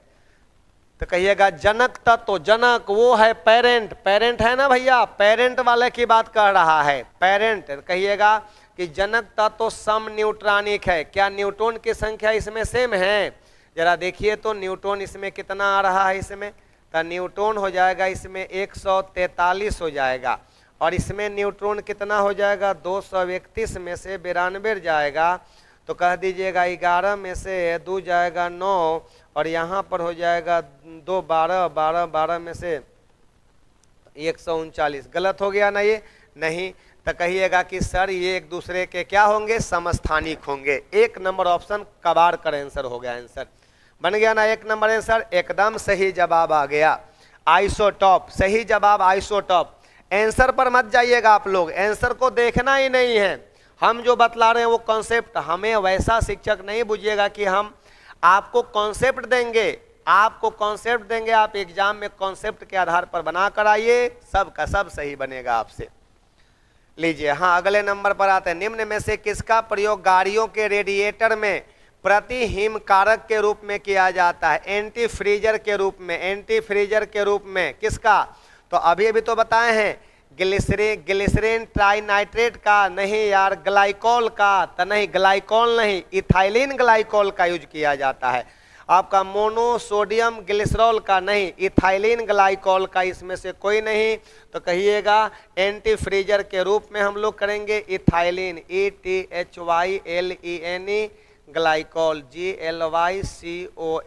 A: तो कहिएगा जनक तत्व, जनक वो है पेरेंट, पेरेंट है ना भैया, पेरेंट वाले की बात कर रहा है, पेरेंट। कहिएगा कि जनक तत्व सम न्यूट्रॉनिक है। क्या न्यूट्रॉन की संख्या इसमें सेम है, जरा देखिए तो न्यूट्रॉन इसमें कितना आ रहा है, इसमें तो न्यूट्रॉन हो जाएगा इसमें 143 हो जाएगा, और इसमें न्यूट्रॉन कितना हो जाएगा, 231 में से 92 जाएगा, तो कह दीजिएगा 11 में से 2 जाएगा 9, और यहाँ पर हो जाएगा 2 12, 12 12 में से 139। गलत हो गया ना ये, नहीं। तो कहिएगा कि सर ये एक दूसरे के क्या होंगे, समस्थानिक होंगे। 1 नंबर ऑप्शन कबाड़ कर आंसर हो गया, आंसर बन गया ना 1 नंबर आंसर, एकदम सही जवाब आ गया। आइसोटॉप, सही जवाब आइसोटॉप। आंसर पर मत जाइएगा आप लोग, आंसर को देखना ही नहीं है। हम जो बतला रहे हैं वो कॉन्सेप्ट, हमें वैसा शिक्षक नहीं बुझिएगा कि हम आपको कॉन्सेप्ट देंगे, आपको कॉन्सेप्ट देंगे, आप एग्जाम में कॉन्सेप्ट के आधार पर बना कर आइए, सब का सब सही बनेगा आपसे। लीजिए हाँ, अगले नंबर पर आते हैं। निम्न में से किसका प्रयोग गाड़ियों के रेडिएटर में प्रति हिम कारक के रूप में किया जाता है, एंटी फ्रीजर के रूप में, एंटी फ्रीजर के रूप में किसका, तो अभी अभी तो बताए हैं ग्लिसरीन ट्राइनाइट्रेट का, नहीं यार ग्लाइकोल का, तो नहीं ग्लाइकोल नहीं, इथाइलिन ग्लाइकोल का यूज किया जाता है। आपका मोनोसोडियम ग्लिसरॉल का नहीं, इथाइलिन ग्लाइकोल का, इसमें से कोई नहीं। तो कहिएगा एंटी फ्रीजर के रूप में हम लोग करेंगे इथाइलिन, ETHYLENE ग्लाइकोल, GLYCOL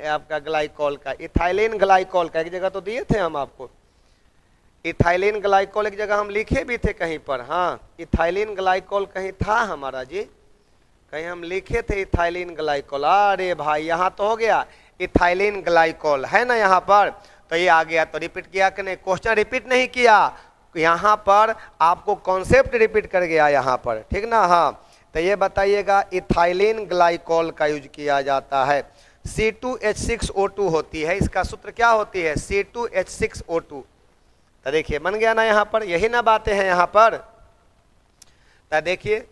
A: आपका ग्लाइकोल का, इथाइलिन ग्लाइकोल का। एक जगह तो दिए थे हम आपको इथाइलिन ग्लाइकोल, एक जगह हम लिखे भी थे कहीं पर, हाँ इथाइलिन ग्लाइकोल कहीं था हमारा जी, कहीं हम लिखे थे इथाइलिन ग्लाइकोल। अरे भाई यहाँ तो हो गया इथाइलिन ग्लाइकोल है ना यहाँ पर, तो ये आ गया। तो रिपीट किया कि नहीं, क्वेश्चन रिपीट नहीं किया, यहाँ पर आपको कॉन्सेप्ट रिपीट कर गया यहाँ पर, ठीक ना। हाँ तो ये बताइएगा इथाइलिन ग्लाइकोल का यूज किया जाता है। C2H6O2 होती है, इसका सूत्र क्या होती है, C2H6O2। तो देखिए बन गया ना यहाँ पर, यही ना बातें हैं यहाँ पर। तो देखिए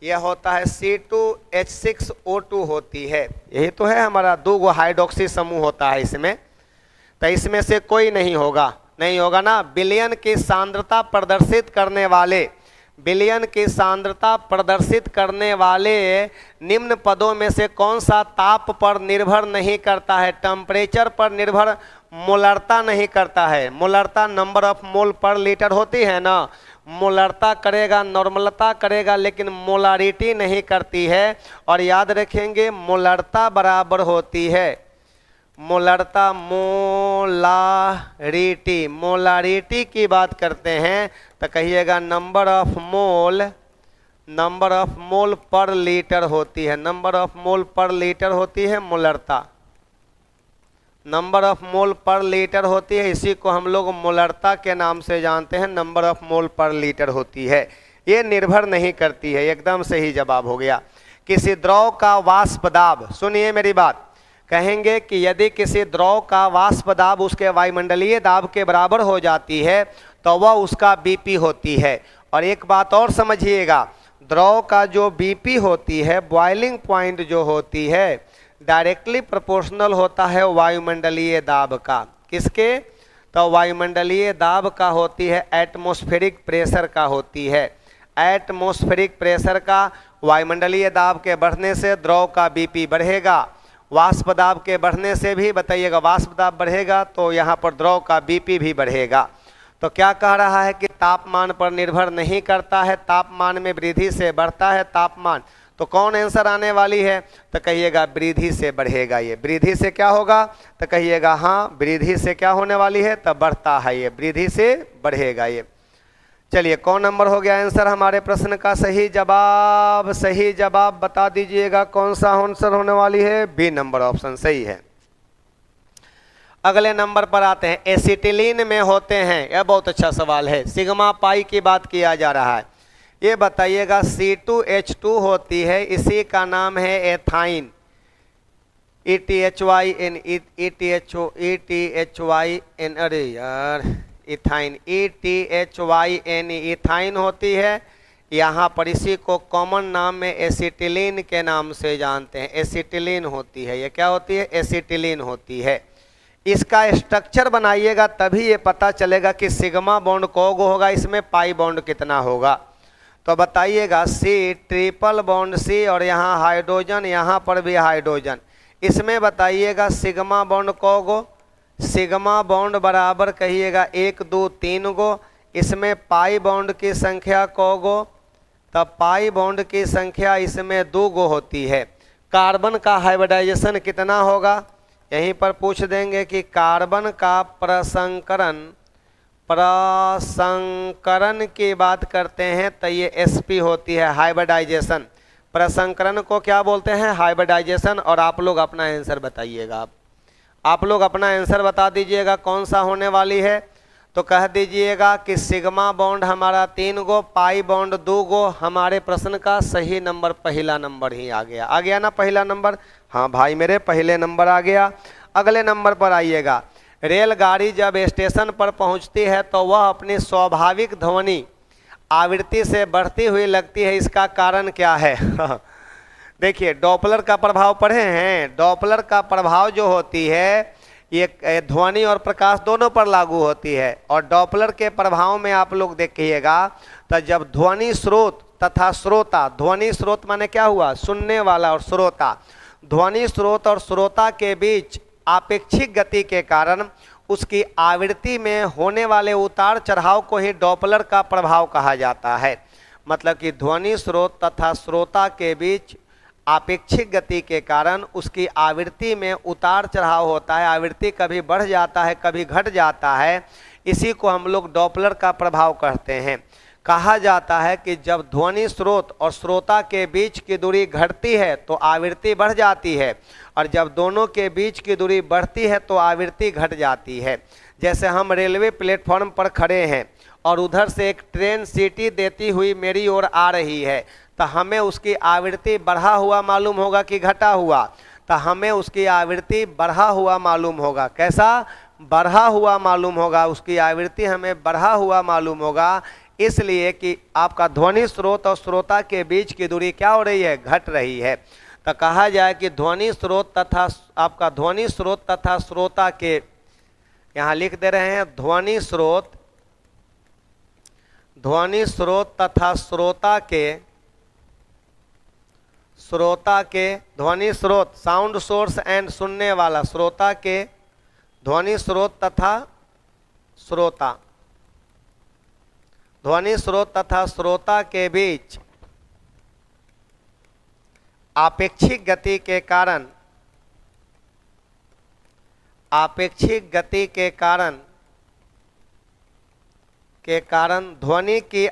A: यह होता है C2H6O2 होती है, यही तो है हमारा, 2 गो हाइड्रोक्सी समूह होता है इसमें। तो इसमें से कोई नहीं होगा, नहीं होगा ना। विलयन की सांद्रता प्रदर्शित करने वाले, विलयन की सांद्रता प्रदर्शित करने वाले निम्न पदों में से कौन सा ताप पर निर्भर नहीं करता है? टेम्परेचर पर निर्भर मोलरता नहीं करता है। मोलरता नंबर ऑफ मोल पर लीटर होती है ना, मोलरता करेगा, नॉर्मलता करेगा, लेकिन मोलारिटी नहीं करती है। और याद रखेंगे मोलरता बराबर होती है मोलरता मोलारिटी। मोलारिटी की बात करते हैं तो कहिएगा नंबर ऑफ मोल पर लीटर होती है। नंबर ऑफ मोल पर लीटर होती है मोलरता, नंबर ऑफ मोल पर लीटर होती है। इसी को हम लोग मोलरता के नाम से जानते हैं, नंबर ऑफ मोल पर लीटर होती है। ये निर्भर नहीं करती है। एकदम सही जवाब हो गया। किसी द्रव का वाष्प दाब, सुनिए मेरी बात, कहेंगे कि यदि किसी द्रव का वाष्प दाब उसके वायुमंडलीय दाब के बराबर हो जाती है तो वह उसका बीपी होती है। और एक बात और समझिएगा, द्रव का जो बीपी होती है, बॉइलिंग पॉइंट जो होती है, डायरेक्टली प्रोपोर्शनल होता है वायुमंडलीय दाब का। किसके? तो वायुमंडलीय दाब का होती है, एटमॉस्फेरिक प्रेशर का होती है। एटमॉस्फेरिक प्रेशर का वायुमंडलीय दाब के बढ़ने से द्रव का बीपी बढ़ेगा, वाष्प दाब के बढ़ने से भी बताइएगा वाष्प दाब बढ़ेगा तो यहाँ पर द्रव का बीपी भी बढ़ेगा। तो क्या कह रहा है कि तापमान पर निर्भर नहीं करता है, तापमान में वृद्धि से बढ़ता है तापमान। तो कौन आंसर आने वाली है? तो कहिएगा वृद्धि से बढ़ेगा। ये वृद्धि से क्या होगा? तो कहिएगा हाँ वृद्धि से क्या होने वाली है? तो बढ़ता है, ये वृद्धि से बढ़ेगा ये। चलिए कौन नंबर हो गया आंसर हमारे प्रश्न का? सही जवाब, सही जवाब बता दीजिएगा कौन सा आंसर होने वाली है? बी नंबर ऑप्शन सही है। अगले नंबर पर आते हैं। एसिटिलीन में होते हैं, यह बहुत अच्छा सवाल है, सिग्मा पाई की बात किया जा रहा है। ये बताइएगा C2H2 होती है, इसी का नाम है एथाइन। ETHYN, अरे यार इथाइन, ETHYN इथाइन होती है। यहाँ पर इसी को कॉमन नाम में एसिटिलीन के नाम से जानते हैं। एसिटिलीन होती है, ये क्या होती है? एसिटिलीन होती है। इसका स्ट्रक्चर बनाइएगा तभी ये पता चलेगा कि सिग्मा बॉन्ड कोगो होगा, इसमें पाई बॉन्ड कितना होगा। तो बताइएगा C ट्रिपल बॉन्ड C और यहाँ हाइड्रोजन, यहाँ पर भी हाइड्रोजन। इसमें बताइएगा सिग्मा बॉन्ड कोगो, सिग्मा बॉन्ड बराबर कहिएगा 1 2 3 गो। इसमें पाई बॉन्ड की संख्या कोगो, तब पाई बॉन्ड की संख्या इसमें 2 गो होती है। कार्बन का हाइब्रिडाइजेशन कितना होगा? यहीं पर पूछ देंगे कि कार्बन का प्रसंकरण की बात करते हैं तो ये sp होती है, हाइब्रिडाइजेशन। प्रसंकरण को क्या बोलते हैं? हाइब्रिडाइजेशन। और आप लोग अपना आंसर बताइएगा। आप लोग अपना आंसर बता दीजिएगा कौन सा होने वाली है। तो कह दीजिएगा कि सिग्मा बॉन्ड हमारा 3 गो, पाई बॉन्ड 2 गो। हमारे प्रश्न का सही नंबर पहला नंबर ही आ गया। आ गया ना पहला नंबर? हाँ भाई मेरे पहले नंबर आ गया। अगले नंबर पर आइएगा। रेलगाड़ी जब स्टेशन पर पहुंचती है तो वह अपनी स्वाभाविक ध्वनि आवृत्ति से बढ़ती हुई लगती है, इसका कारण क्या है? देखिए डॉपलर का प्रभाव पढ़े हैं। डॉपलर का प्रभाव जो होती है ये ध्वनि और प्रकाश दोनों पर लागू होती है। और डॉपलर के प्रभाव में आप लोग देखिएगा तो जब ध्वनि स्रोत तथा श्रोता, ध्वनि स्रोत माने क्या हुआ? सुनने वाला, और श्रोता, ध्वनि स्रोत और श्रोता के बीच आपेक्षिक गति के कारण उसकी आवृत्ति में होने वाले उतार चढ़ाव को ही डॉपलर का प्रभाव कहा जाता है। मतलब कि ध्वनि स्रोत तथा श्रोता के बीच आपेक्षिक गति के कारण उसकी आवृत्ति में उतार चढ़ाव होता है। आवृत्ति कभी बढ़ जाता है, कभी घट जाता है। इसी को हम लोग डॉपलर का प्रभाव कहते हैं। कहा जाता है कि जब ध्वनि स्रोत और श्रोता के बीच की दूरी घटती है तो आवृत्ति बढ़ जाती है, और जब दोनों के बीच की दूरी बढ़ती है तो आवृत्ति घट जाती है। जैसे हम रेलवे प्लेटफॉर्म पर खड़े हैं और उधर से एक ट्रेन सीटी देती हुई मेरी ओर आ रही है, तो हमें उसकी आवृत्ति बढ़ा हुआ मालूम होगा कि घटा हुआ? तो हमें उसकी आवृत्ति बढ़ा हुआ मालूम होगा। कैसा? बढ़ा हुआ मालूम होगा। उसकी आवृत्ति हमें बढ़ा हुआ मालूम होगा, इसलिए कि आपका ध्वनि स्रोत और श्रोता के बीच की दूरी क्या हो रही है? घट रही है। तो कहा जाए कि ध्वनि स्रोत तथा आपका ध्वनि स्रोत तथा श्रोता के, यहाँ लिख दे रहे हैं ध्वनि ध्वनि स्रोत तथा श्रोता के ध्वनि स्रोत, साउंड सोर्स एंड सुनने वाला, श्रोता के ध्वनि स्रोत तथा श्रोता, ध्वनि स्रोत तथा श्रोता के बीच आपेक्षिक गति के कारण, आपेक्षिक गति के कारण ध्वनि की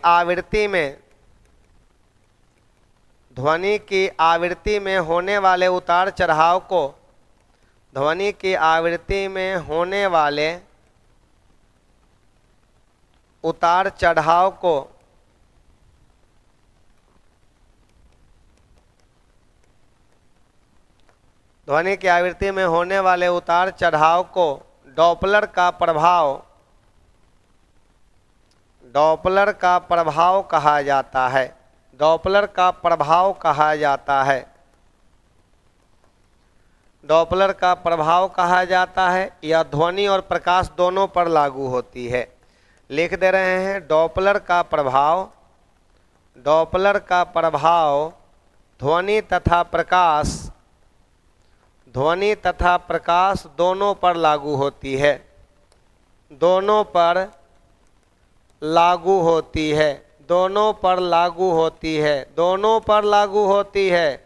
A: आवृत्ति में होने वाले उतार चढ़ाव को, ध्वनि की आवृत्ति में होने वाले उतार चढ़ाव को ध्वनि की आवृत्ति में होने वाले उतार चढ़ाव को डॉपलर का प्रभाव कहा जाता है, डॉपलर का प्रभाव कहा जाता है, डॉपलर का प्रभाव कहा जाता है। यह ध्वनि और प्रकाश दोनों पर लागू होती है। लिख दे रहे हैं, डॉपलर का प्रभाव ध्वनि तथा प्रकाश दोनों पर लागू होती है, दोनों पर लागू होती है, दोनों पर लागू होती है, दोनों पर लागू होती है।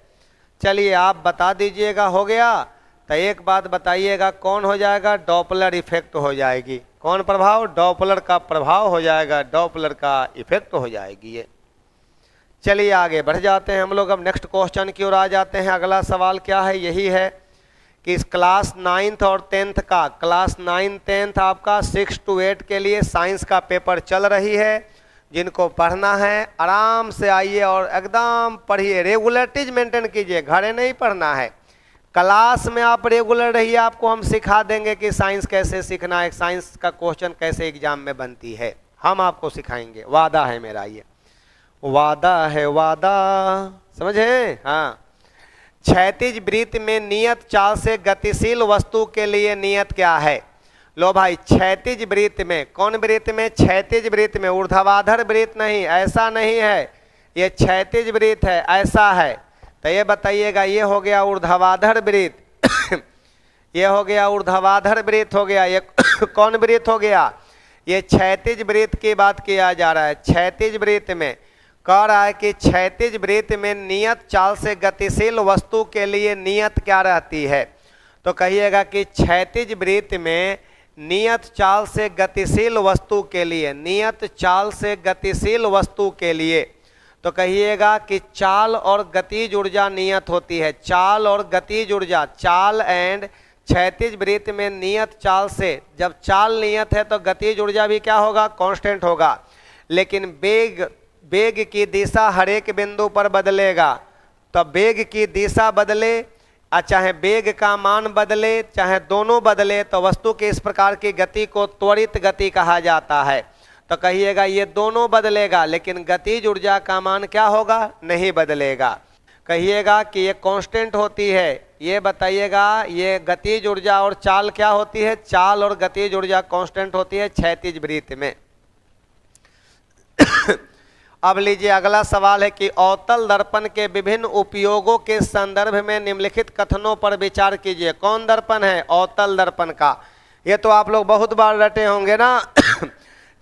A: चलिए आप बता दीजिएगा, हो गया? तो एक बात बताइएगा, कौन हो जाएगा? डॉपलर इफेक्ट हो जाएगी। कौन प्रभाव? डॉपलर का प्रभाव हो जाएगा, डॉपलर का इफेक्ट हो जाएगी ये। चलिए आगे बढ़ जाते हैं हम लोग, अब नेक्स्ट क्वेश्चन की ओर आ जाते हैं। अगला सवाल क्या है? यही है कि इस क्लास 9th और 10th का, क्लास 9 10th आपका 6 to 8 के लिए साइंस का पेपर चल रही है। जिनको पढ़ना है आराम से आइए और एकदम पढ़िए, रेगुलरिटीज मेंटेन कीजिए, घरे नहीं पढ़ना है, क्लास में आप रेगुलर रहिए। आपको हम सिखा देंगे कि साइंस कैसे सीखना है, साइंस का क्वेश्चन कैसे एग्जाम में बनती है, हम आपको सिखाएंगे, वादा है मेरा, ये वादा है, वादा, समझे? हाँ। क्षैतिज वृत्त में नियत चाल से गतिशील वस्तु के लिए नियत क्या है? लो भाई, क्षैतिज वृत्त में, कौन वृत्त में? क्षैतिज वृत्त में, ऊर्ध्वाधर वृत्त नहीं, ऐसा नहीं है, ये क्षैतिज वृत्त है, ऐसा है। तो ये बताइएगा, ये हो गया ऊर्ध्वाधर वृत्त ये हो गया ऊर्ध्वाधर वृत्त हो गया, ये कौन वृत्त हो गया? ये क्षैतिज वृत्त की बात किया जा रहा है। क्षैतिज वृत्त में कह रहा है कि क्षैतिज वृत्त में नियत चाल से गतिशील वस्तु के लिए नियत क्या रहती है? तो कहिएगा कि क्षैतिज वृत्त में नियत चाल से गतिशील वस्तु के लिए, नियत चाल से गतिशील वस्तु के लिए, तो कहिएगा कि चाल और गतिज ऊर्जा नियत होती है। चाल और गतिज ऊर्जा, चाल एंड क्षैतिज वृत्त में नियत चाल से, जब चाल नियत है तो गतिज ऊर्जा भी क्या होगा? कांस्टेंट होगा। लेकिन वेग की दिशा हर एक बिंदु पर बदलेगा, तो वेग की दिशा बदले, चाहे वेग का मान बदले, चाहे दोनों बदले, तो वस्तु के इस प्रकार की गति को त्वरित गति कहा जाता है। तो कहिएगा ये दोनों बदलेगा, लेकिन गतिज ऊर्जा का मान क्या होगा? नहीं बदलेगा। कहिएगा कि ये कांस्टेंट होती है, ये बताइएगा, ये गतिज ऊर्जा और चाल क्या होती है? चाल और गतिज ऊर्जा कांस्टेंट होती है क्षैतिज वृत्त में। अब लीजिए अगला सवाल है कि अवतल दर्पण के विभिन्न उपयोगों के संदर्भ में निम्नलिखित कथनों पर विचार कीजिए। कौन दर्पण है? अवतल दर्पण का। ये तो आप लोग बहुत बार रटे होंगे ना।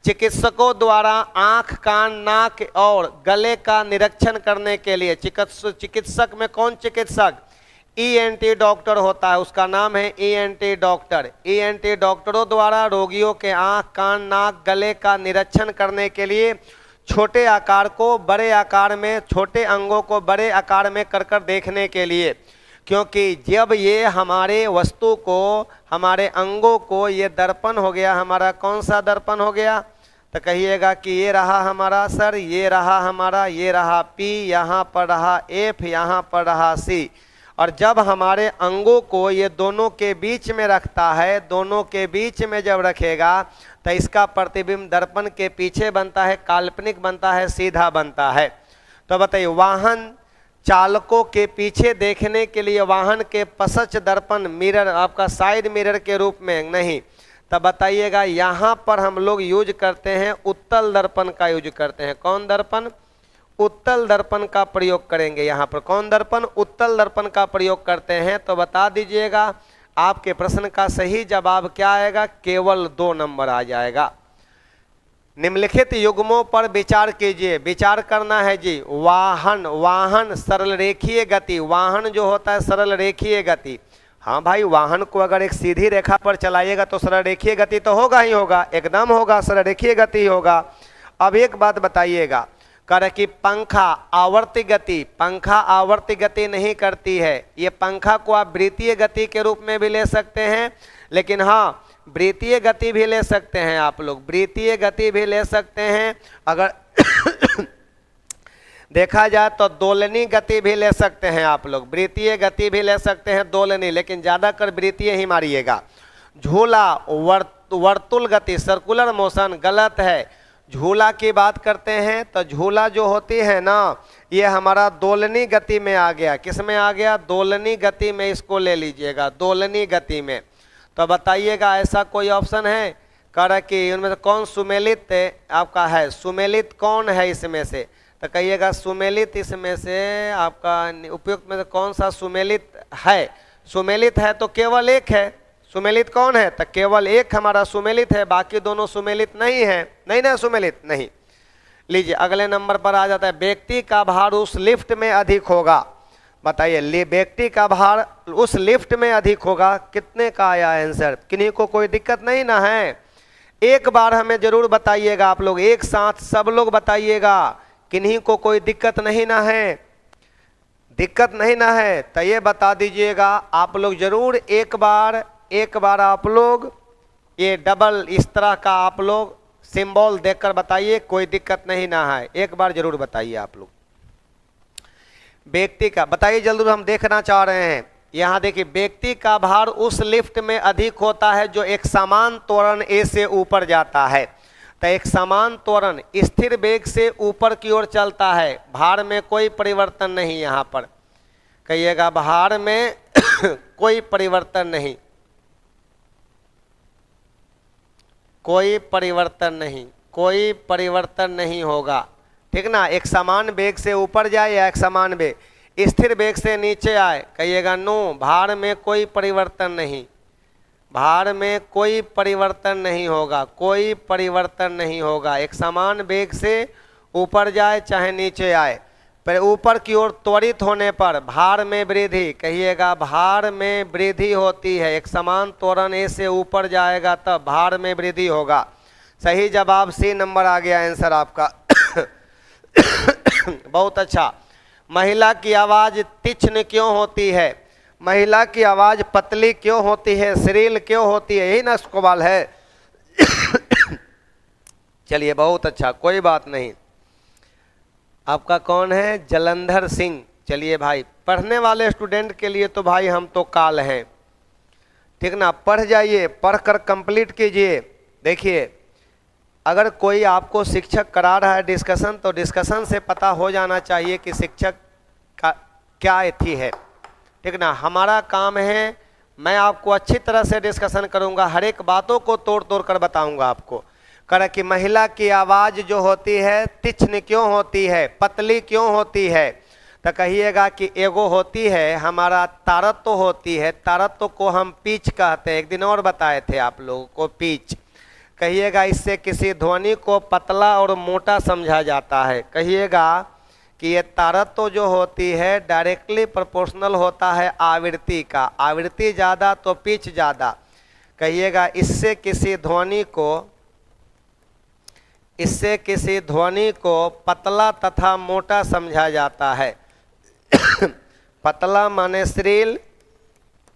A: चिकित्सकों द्वारा आंख, कान, नाक और गले का निरीक्षण करने के लिए, चिकित्सक में कौन चिकित्सक? ENT डॉक्टर होता है, उसका नाम है ENT डॉक्टर। ENT डॉक्टरों द्वारा रोगियों के आंख, कान, नाक, गले का निरीक्षण करने के लिए छोटे आकार को बड़े आकार में, छोटे अंगों को बड़े आकार में कर देखने के लिए, क्योंकि जब ये हमारे वस्तु को, हमारे अंगों को, ये दर्पण हो गया हमारा, कौन सा दर्पण हो गया? तो कहिएगा कि ये रहा हमारा सर, ये रहा हमारा, ये रहा P, यहाँ पर रहा F, यहाँ पर रहा C। और जब हमारे अंगों को ये दोनों के बीच में रखता है, दोनों के बीच में जब रखेगा तो इसका प्रतिबिंब दर्पण के पीछे बनता है, काल्पनिक बनता है, सीधा बनता है। तो बताइए, वाहन चालकों के पीछे देखने के लिए वाहन के पश्च दर्पण, मिरर, आपका साइड मिरर के रूप में नहीं, तब बताइएगा यहाँ पर हम लोग यूज करते हैं उत्तल दर्पण का यूज करते हैं। कौन दर्पण? उत्तल दर्पण का प्रयोग करेंगे यहाँ पर। कौन दर्पण? उत्तल दर्पण का प्रयोग करते हैं। तो बता दीजिएगा आपके प्रश्न का सही जवाब क्या आएगा? केवल 2 नंबर आ जाएगा। निम्नलिखित युग्मों पर विचार कीजिए। विचार करना है जी। वाहन, वाहन सरल रेखीय गति, वाहन जो होता है सरल रेखीय गति। हाँ भाई, वाहन को अगर एक सीधी रेखा पर चलाइएगा तो सरल रेखीय गति तो होगा ही होगा, एकदम होगा, सरल रेखीय गति होगा। अब एक बात बताइएगा, कर कि पंखा आवर्ती गति, पंखा आवर्ती गति नहीं करती है। ये पंखा को आप वृत्तीय गति के रूप में भी ले सकते हैं, लेकिन हाँ वृत्तीय गति भी ले सकते हैं आप लोग, वृत्तीय गति भी ले सकते हैं। अगर देखा जाए तो दोलनी गति भी ले सकते हैं आप लोग, वृत्तीय गति भी ले सकते हैं, दोलनी, लेकिन ज़्यादातर वृत्तीय ही मारिएगा। झूला वर्तुल गति, सर्कुलर मोशन, गलत है। झूला की बात करते हैं तो झूला जो होती है ना, ये हमारा दोलनी गति में आ गया। किस में आ गया? दोलनी गति में इसको ले लीजिएगा, दोलनी गति में। तो बताइएगा ऐसा कोई ऑप्शन है कर कि उनमें से कौन सुमेलित आपका है? सुमेलित कौन है इसमें से? तो कहिएगा सुमेलित इसमें से आपका उपयुक्त में से कौन सा सुमेलित है? सुमेलित है तो केवल एक है। सुमेलित कौन है? तो केवल एक हमारा सुमेलित है, बाकी दोनों सुमेलित नहीं है। नहीं ना, सुमेलित नहीं। लीजिए अगले नंबर पर आ जाता है, व्यक्ति का भार उस लिफ्ट में अधिक होगा। बताइए, व्यक्ति का भार उस लिफ्ट में अधिक होगा। कितने का आया आंसर? किन्हीं को कोई दिक्कत नहीं ना है? एक बार हमें जरूर बताइएगा आप लोग, एक साथ सब लोग बताइएगा, किन्हीं को कोई दिक्कत नहीं ना है? दिक्कत नहीं ना है तो ये बता दीजिएगा आप लोग जरूर। एक बार आप लोग ये डबल इस तरह का आप लोग सिंबल देखकर बताइए, कोई दिक्कत नहीं ना है। एक बार जरूर बताइए आप लोग। व्यक्ति का बताइए जल्दी, हम देखना चाह रहे हैं। यहाँ देखिए, व्यक्ति का भार उस लिफ्ट में अधिक होता है जो एक समान त्वरण ए से ऊपर जाता है। तो एक समान त्वरण स्थिर वेग से ऊपर की ओर चलता है, भार में कोई परिवर्तन नहीं। यहाँ पर कहिएगा भार में कोई परिवर्तन नहीं, कोई परिवर्तन नहीं, कोई परिवर्तन नहीं होगा। ठीक ना? एक समान वेग से ऊपर जाए या एक समान वेग, स्थिर वेग से नीचे आए, कहिएगा नो, भार में कोई परिवर्तन नहीं, भार में कोई परिवर्तन नहीं होगा, कोई परिवर्तन नहीं होगा। एक समान वेग से ऊपर जाए चाहे नीचे आए, पर ऊपर की ओर त्वरित होने पर भार में वृद्धि, कहिएगा भार में वृद्धि होती है। एक समान त्वरण ए से ऊपर जाएगा तब भार में वृद्धि होगा। सही जवाब सी नंबर आ गया आंसर आपका। बहुत अच्छा। महिला की आवाज तीक्ष्ण क्यों होती है? महिला की आवाज पतली क्यों होती है, श्रील क्यों होती है? यही ना सवाल है। चलिए बहुत अच्छा, कोई बात नहीं। आपका कौन है? जलंधर सिंह। चलिए भाई, पढ़ने वाले स्टूडेंट के लिए तो भाई हम तो काल हैं, ठीक ना? पढ़ जाइए, पढ़कर कंप्लीट कीजिए। देखिए, अगर कोई आपको शिक्षक करा रहा है डिस्कशन, तो डिस्कशन से पता हो जाना चाहिए कि शिक्षक का क्या एथी है, ठीक ना? हमारा काम है, मैं आपको अच्छी तरह से डिस्कशन करूंगा, हर एक बातों को तोड़ तोड़ कर बताऊंगा आपको। कर कि महिला की आवाज़ जो होती है तीक्ष्ण क्यों होती है, पतली क्यों होती है? तो कहिएगा कि एगो होती है हमारा तारत्व होती है, तारत्व को हम पीच कहते हैं। एक दिन और बताए थे आप लोगों को, पीच। कहिएगा इससे किसी ध्वनि को पतला और मोटा समझा जाता है। कहिएगा कि ये तारत्व जो होती है डायरेक्टली प्रोपोर्शनल होता है आवृत्ति का, आवृत्ति ज़्यादा तो पिच ज़्यादा। कहिएगा इससे किसी ध्वनि को पतला तथा मोटा समझा जाता है। पतला माने श्रील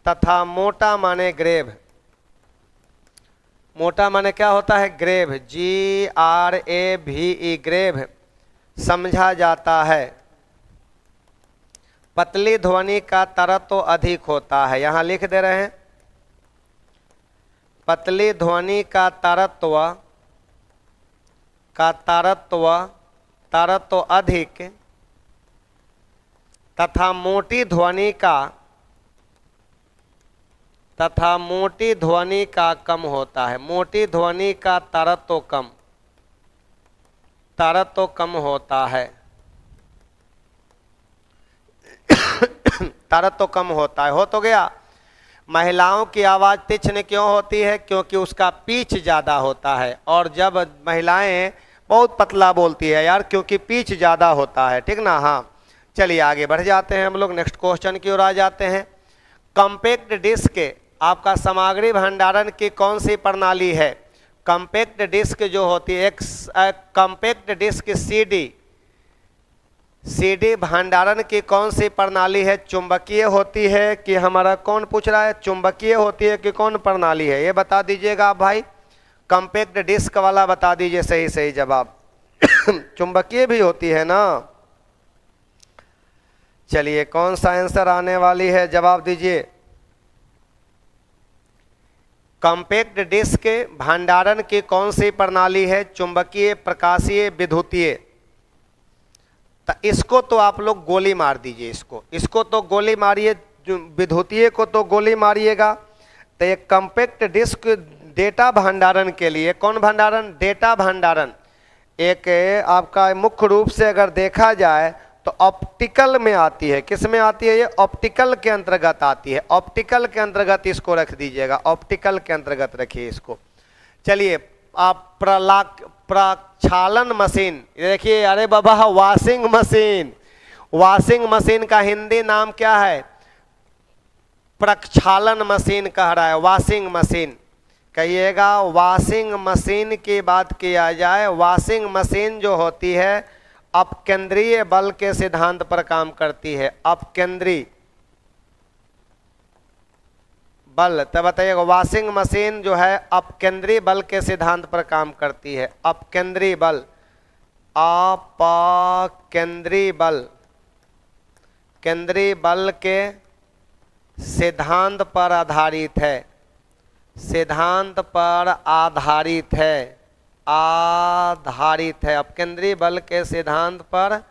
A: तथा मोटा माने ग्रेव। मोटा माने क्या होता है? ग्रेव, GRAVE, ग्रेव समझा जाता है। पतली ध्वनि का तारत्व अधिक होता है, यहाँ लिख दे रहे हैं, पतली ध्वनि का तारत्व अधिक तथा मोटी ध्वनि का तथा मोटी ध्वनि का कम होता है। मोटी ध्वनि का तरत्व कम होता है। तरत्व कम होता है। हो तो गया। महिलाओं की आवाज तीक्ष्ण क्यों होती है? क्योंकि उसका पीच ज्यादा होता है। और जब महिलाएं बहुत पतला बोलती है यार, क्योंकि पीच ज्यादा होता है। ठीक ना? हाँ, चलिए आगे बढ़ जाते हैं हम लोग, नेक्स्ट क्वेश्चन की ओर आ जाते हैं। कॉम्पैक्ट डिस्क आपका सामग्री भंडारण की कौन सी प्रणाली है? कॉम्पैक्ट डिस्क जो होती है, एक कॉम्पैक्ट डिस्क सीडी भंडारण की कौन सी प्रणाली है? चुंबकीय होती है कि हमारा, कौन पूछ रहा है, चुंबकीय होती है कि कौन प्रणाली है? ये बता दीजिएगा आप भाई। कॉम्पैक्ट डिस्क वाला बता दीजिए सही सही जवाब। चुंबकीय भी होती है ना? चलिए कौन सा आंसर आने वाली है, जवाब दीजिए। कॉम्पैक्ट डिस्क भंडारण की कौन सी प्रणाली है? चुंबकीय, प्रकाशीय, विद्युतीय। तो इसको तो आप लोग गोली मार दीजिए, इसको तो गोली मारिए, विद्युतीय को तो गोली मारिएगा। तो एक कॉम्पैक्ट डिस्क डेटा भंडारण के लिए, कौन भंडारण? डेटा भंडारण। एक आपका मुख्य रूप से अगर देखा जाए तो ऑप्टिकल में आती है। किस में आती है? ये ऑप्टिकल के अंतर्गत आती है। ऑप्टिकल के अंतर्गत इसको रख दीजिएगा, ऑप्टिकल के अंतर्गत रखिए इसको। चलिए आप प्रक्षालन मशीन, देखिए, अरे बाबा, वॉशिंग मशीन। वॉशिंग मशीन का हिंदी नाम क्या है? प्रक्षालन मशीन कह रहा है, वॉशिंग मशीन कहिएगा। वॉशिंग मशीन की बात किया जाए, वॉशिंग मशीन जो होती है अपकेंद्रीय बल के सिद्धांत पर काम करती है। अपकेंद्रीय बल, तो बताइएगा, वॉशिंग मशीन जो है अपकेंद्रीय बल के सिद्धांत पर काम करती है। अपकेंद्रीय बल, अपकेंद्रीय बल, केंद्रीय बल के सिद्धांत पर आधारित है। सिद्धांत पर आधारित है, आधारित है। अपकेंद्रीय बल के सिद्धांत पर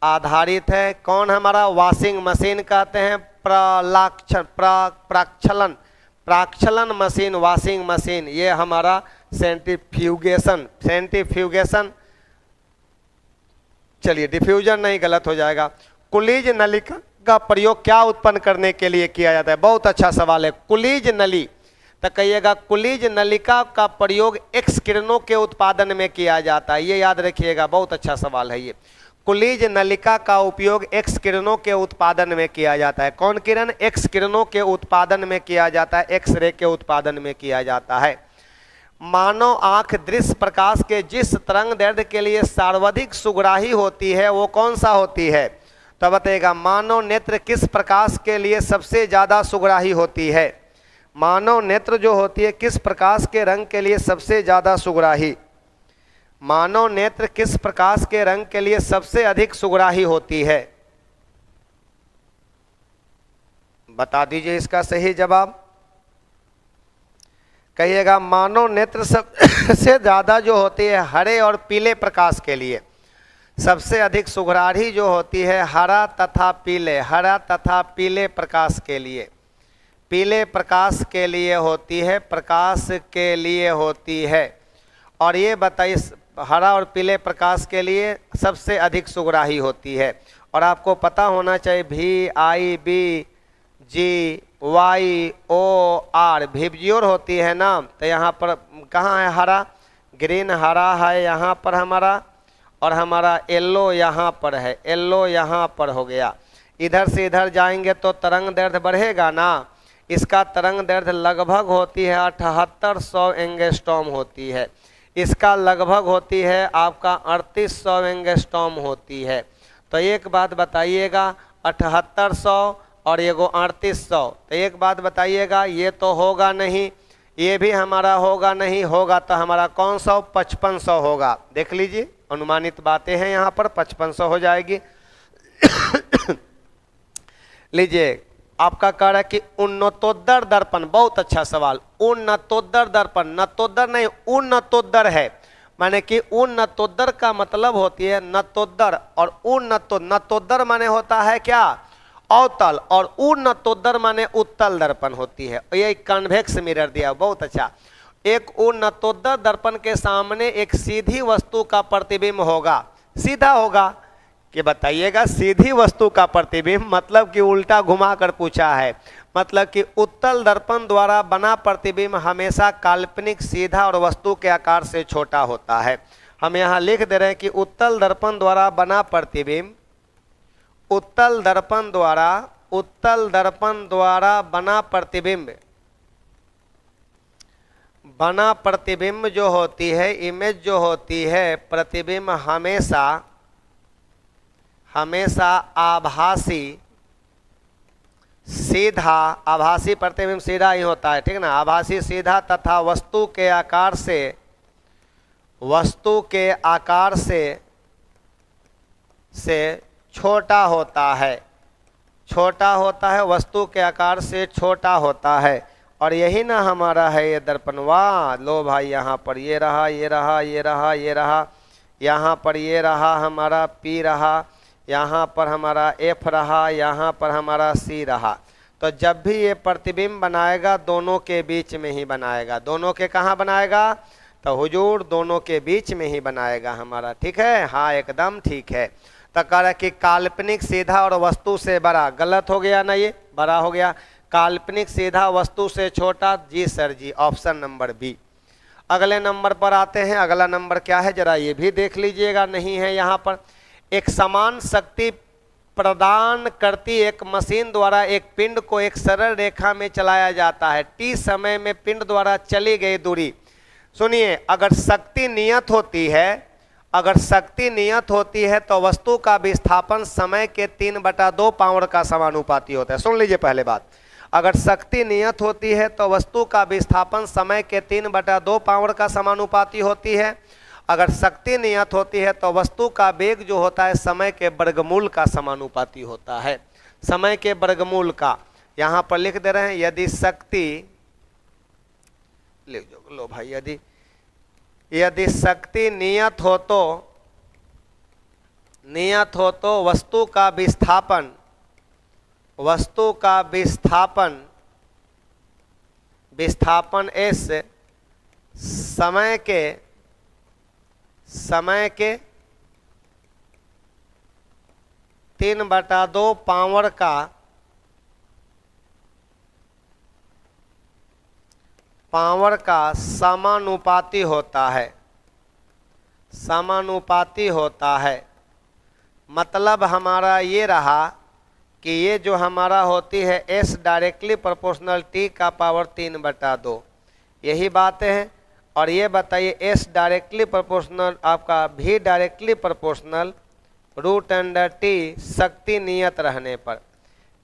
A: आधारित है। कौन हमारा? वॉशिंग मशीन कहते हैं प्राक्षलन मशीन, वॉशिंग मशीन। ये हमारा सेंट्रीफ्यूगेशन, चलिए डिफ्यूजन नहीं, गलत हो जाएगा। कुलीज नलिका का प्रयोग क्या उत्पन्न करने के लिए किया जाता है? बहुत अच्छा सवाल है। कुलीज नली, तो कहिएगा कुलीज नलिका का प्रयोग एक्स किरणों के उत्पादन में किया जाता है। ये याद रखिएगा, बहुत अच्छा सवाल है ये। कुलीज नलिका का उपयोग एक्स किरणों के उत्पादन में किया जाता है। कौन किरण? एक्स किरणों के उत्पादन में किया जाता है, एक्स रे के उत्पादन में किया जाता है। मानव आंख दृश्य प्रकाश के जिस तरंग दैर्ध्य के लिए सर्वाधिक सुग्राही होती है वो कौन सा होती है? तो बताइएगा, मानव नेत्र किस प्रकाश के लिए सबसे ज्यादा सुग्राही होती है? मानव नेत्र जो होती है किस प्रकाश के रंग के लिए सबसे ज्यादा सुग्राही? मानव नेत्र किस प्रकाश के रंग के लिए सबसे अधिक सुग्राही होती है? बता दीजिए इसका सही जवाब। कहिएगा, मानव नेत्र सबसे ज्यादा जो होती है हरे और पीले प्रकाश के लिए, सबसे अधिक सुग्राही जो होती है हरा तथा पीले, हरा तथा पीले प्रकाश के लिए, पीले प्रकाश के लिए होती है, प्रकाश के लिए होती है। और ये बताइए, हरा और पीले प्रकाश के लिए सबसे अधिक सुग्राही होती है। और आपको पता होना चाहिए VIBGYOR विब्जियोर होती है ना। तो यहाँ पर कहाँ है हरा? ग्रीन हरा है यहाँ पर हमारा, और हमारा येलो यहाँ पर है, येलो यहाँ पर हो गया। इधर से इधर जाएंगे तो तरंग दैर्ध्य बढ़ेगा ना। इसका तरंग दैर्ध्य लगभग होती है 7800 एंगस्ट्रॉम होती है। इसका लगभग होती है आपका 3800 एंगस्ट्रॉम होती है। तो एक बात बताइएगा, 7800 और ये 3800, तो एक बात बताइएगा, ये तो होगा नहीं, ये भी हमारा होगा नहीं, होगा तो हमारा कौन सा? 5500 होगा। देख लीजिए, अनुमानित बातें हैं यहाँ पर, 5500 हो जाएगी। लीजिए, आपका कह रहा है कि उन्नतोत्तर दर्पण, बहुत अच्छा सवाल। उन्नतोत्तर दर्पण, नतोत्तर नहीं, उन्नतोत्तर है, माने कि उन्नतोत्तर का मतलब होती है नतोत्तर, और नतोत्तर माने होता है क्या? अवतल, और उन्नतोदर माने उत्तल दर्पण होती है। ये कन्वेक्स मिरर दिया, बहुत अच्छा। एक उन्नतोदर दर्पण के सामने एक सीधी वस्तु का प्रतिबिंब होगा। सीधा होगा कि बताइएगा, सीधी वस्तु का प्रतिबिंब मतलब कि उल्टा घुमा कर पूछा है। मतलब कि उत्तल दर्पण द्वारा बना प्रतिबिंब हमेशा काल्पनिक, सीधा और वस्तु के आकार से छोटा होता है। हम यहाँ लिख दे रहे हैं कि उत्तल दर्पण द्वारा बना प्रतिबिंब, उत्तल दर्पण द्वारा बना प्रतिबिंब जो होती है, इमेज जो होती है, प्रतिबिंब हमेशा आभासी, सीधा, आभासी प्रतिबिंब सीधा ही होता है, ठीक ना, आभासी, सीधा तथा वस्तु के आकार से छोटा होता है, वस्तु के आकार से छोटा होता है। और यही ना हमारा है ये दर्पण। वाह, लो भाई, यहाँ पर ये रहा, यहाँ पर ये रहा हमारा P रहा, यहाँ पर हमारा F रहा, यहाँ पर हमारा C रहा। तो जब भी ये प्रतिबिंब बनाएगा दोनों के बीच में ही बनाएगा। दोनों के कहाँ बनाएगा? तो हुजूर दोनों के बीच में ही बनाएगा हमारा, ठीक है। हाँ, एकदम ठीक है। तो कह रहा कि काल्पनिक, सीधा और वस्तु से बड़ा। गलत हो गया ना, ये बड़ा हो गया। काल्पनिक, सीधा, वस्तु से छोटा। जी सर जी, ऑप्शन नंबर बी। अगले नंबर पर आते हैं। अगला नंबर क्या है जरा ये भी देख लीजिएगा, नहीं है यहाँ पर। एक समान शक्ति प्रदान करती एक मशीन द्वारा एक पिंड को एक सरल रेखा में चलाया जाता है। टी समय में पिंड द्वारा चली गई दूरी, सुनिए, अगर शक्ति नियत होती है तो वस्तु का विस्थापन समय के 3/2 पावर का समानुपाती होता है। सुन लीजिए पहले बात, अगर शक्ति नियत होती है तो वस्तु का विस्थापन समय के 3/2 पावर का समानुपाती होती है। अगर शक्ति नियत होती है तो वस्तु का वेग जो होता है समय के वर्गमूल का समानुपाती होता है। समय के वर्गमूल का यहाँ पर लिख दे रहे हैं। यदि शक्ति, लिख दो लो भाई, यदि शक्ति नियत हो तो वस्तु का विस्थापन s समय के 3/2 पावर का समानुपाती होता है। मतलब हमारा ये रहा कि ये जो हमारा होती है S डायरेक्टली प्रोपोर्शनल T का पावर 3/2, यही बातें हैं। और ये बताइए S डायरेक्टली प्रोपोर्शनल, आपका V डायरेक्टली प्रोपोर्शनल √T शक्ति नियत रहने पर,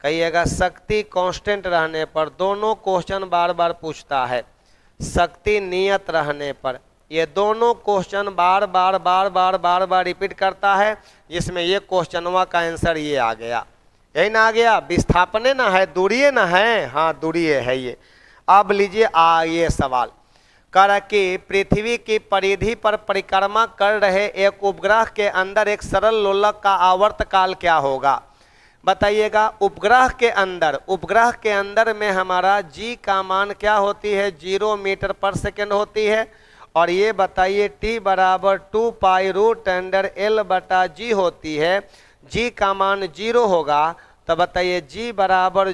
A: कहिएगा शक्ति कांस्टेंट रहने पर। दोनों क्वेश्चन बार बार पूछता है, शक्ति नियत रहने पर। ये दोनों क्वेश्चन बार बार रिपीट करता है, जिसमें ये क्वेश्चनवा का आंसर ये आ गया। यही ना आ गया, विस्थापने ना है, दूरिये ना है। हाँ, दूरिये है ये। अब लीजिए ये सवाल कर कि पृथ्वी की परिधि पर परिक्रमा कर रहे एक उपग्रह के अंदर एक सरल लोलक का आवर्तकाल क्या होगा? बताइएगा। उपग्रह के अंदर में हमारा G का मान क्या होती है? 0 मीटर पर सेकेंड होती है। और ये बताइए T बराबर 2 पाई √L/G होती है। G का मान 0 होगा, तो बताइए G बराबर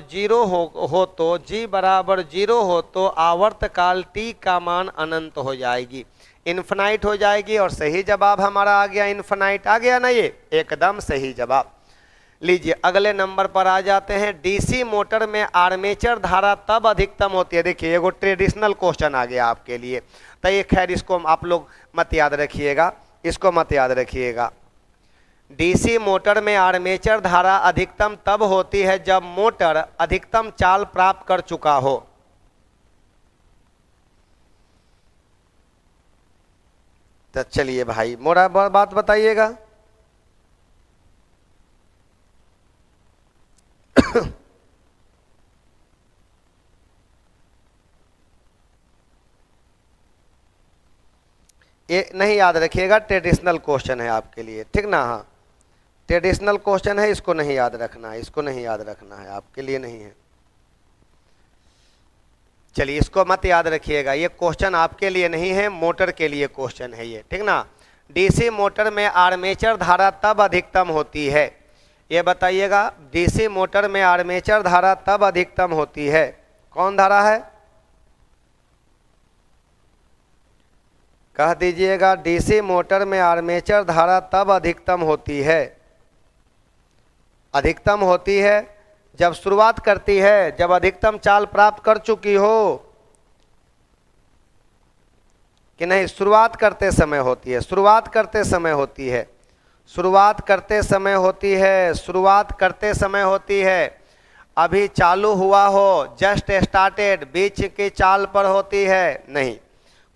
A: 0 हो तो आवर्तकाल T का मान अनंत हो जाएगी, इन्फिनाइट हो जाएगी। और सही जवाब हमारा आ गया, इन्फिनाइट आ गया ना, ये एकदम सही जवाब। लीजिए अगले नंबर पर आ जाते हैं। डीसी मोटर में आर्मेचर धारा तब अधिकतम होती है। देखिए एगो ट्रेडिशनल क्वेश्चन आ गया आपके लिए, तो ये खैर इसको आप लोग मत याद रखिएगा, डीसी मोटर में आर्मेचर धारा अधिकतम तब होती है जब मोटर अधिकतम चाल प्राप्त कर चुका हो। तो चलिए भाई मोरा बात बताइएगा। ये नहीं याद रखिएगा, ट्रेडिशनल क्वेश्चन है आपके लिए, ठीक ना। हाँ ट्रेडिशनल क्वेश्चन है, इसको नहीं याद रखना है, इसको नहीं याद रखना है, आपके लिए नहीं है। चलिए इसको मत याद रखिएगा, ये क्वेश्चन आपके लिए नहीं है, मोटर के लिए क्वेश्चन है ये, ठीक ना। डीसी मोटर में आर्मेचर धारा तब अधिकतम होती है, ये बताइएगा। डीसी मोटर में आर्मेचर धारा तब अधिकतम होती है, कौन धारा है, कह दीजिएगा। डीसी मोटर में आर्मेचर धारा तब अधिकतम होती है, अधिकतम होती है जब शुरुआत करती है, जब अधिकतम चाल प्राप्त कर चुकी हो, कि नहीं शुरुआत करते समय होती है, शुरुआत करते समय होती है, शुरुआत करते समय होती है, शुरुआत करते समय होती है। अभी चालू हुआ हो, जस्ट स्टार्टेड, बीच की चाल पर होती है, नहीं।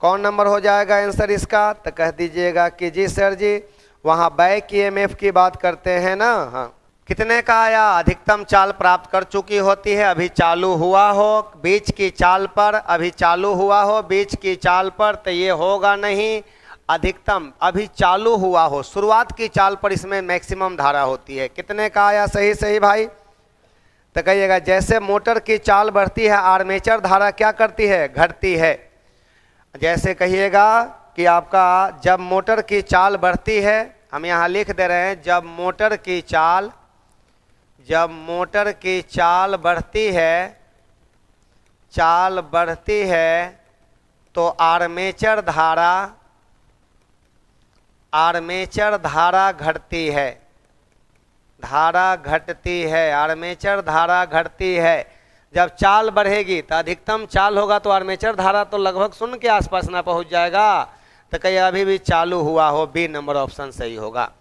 A: कौन नंबर हो जाएगा आंसर इसका, तो कह दीजिएगा कि जी सर जी वहाँ बैक ईएमएफ की बात करते हैं ना। हाँ, कितने का आया, अधिकतम चाल प्राप्त कर चुकी होती है, अभी चालू हुआ हो बीच की चाल पर, अभी चालू हुआ हो बीच की चाल पर, तो ये होगा नहीं। अधिकतम अभी चालू हुआ हो, शुरुआत की चाल पर इसमें मैक्सिमम धारा होती है। कितने का आया, सही सही भाई, तो कहिएगा जैसे मोटर की चाल बढ़ती है आर्मेचर धारा क्या करती है, घटती है। जैसे कहिएगा कि आपका जब मोटर की चाल बढ़ती है, हम यहाँ लिख दे रहे हैं, जब मोटर की चाल बढ़ती है, चाल बढ़ती है तो आर्मेचर धारा घटती है, धारा घटती है, आर्मेचर धारा घटती है। जब चाल बढ़ेगी तो अधिकतम चाल होगा तो आर्मेचर धारा तो लगभग शून्य के आसपास ना पहुंच जाएगा, तो कहिए अभी भी चालू हुआ हो, बी नंबर ऑप्शन सही होगा,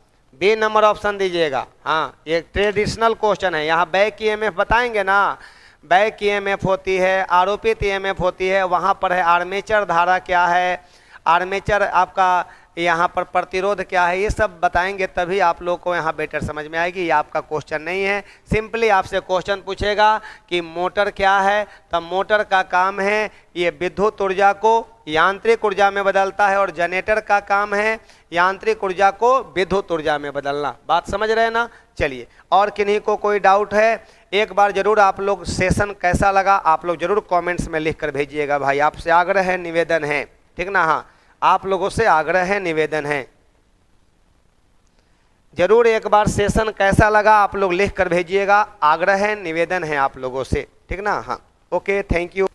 A: बी नंबर ऑप्शन दीजिएगा। हाँ, ये ट्रेडिशनल क्वेश्चन है, यहाँ बैक ईएमएफ बताएंगे ना, बैक ईएमएफ होती है, आरोपित ईएमएफ होती है, वहाँ पर है आर्मेचर धारा क्या है, आर्मेचर आपका यहाँ पर प्रतिरोध क्या है, ये सब बताएंगे, तभी आप लोग को यहाँ बेटर समझ में आएगी। ये आपका क्वेश्चन नहीं है, सिंपली आपसे क्वेश्चन पूछेगा कि मोटर क्या है, तब मोटर का काम है ये विद्युत ऊर्जा को यांत्रिक ऊर्जा में बदलता है, और जनरेटर का काम है यांत्रिक ऊर्जा को विद्युत ऊर्जा में बदलना। बात समझ रहे हैं ना। चलिए, और किन्हीं को कोई डाउट है, एक बार जरूर आप लोग सेशन कैसा लगा आप लोग जरूर कमेंट्स में लिख कर भेजिएगा भाई, आपसे आग्रह है, निवेदन है, ठीक ना। हाँ, आप लोगों से आग्रह है, निवेदन है, जरूर एक बार सेशन कैसा लगा आप लोग लिख कर भेजिएगा, आग्रह है, निवेदन है आप लोगों से, ठीक ना। हाँ, ओके, थैंक यू।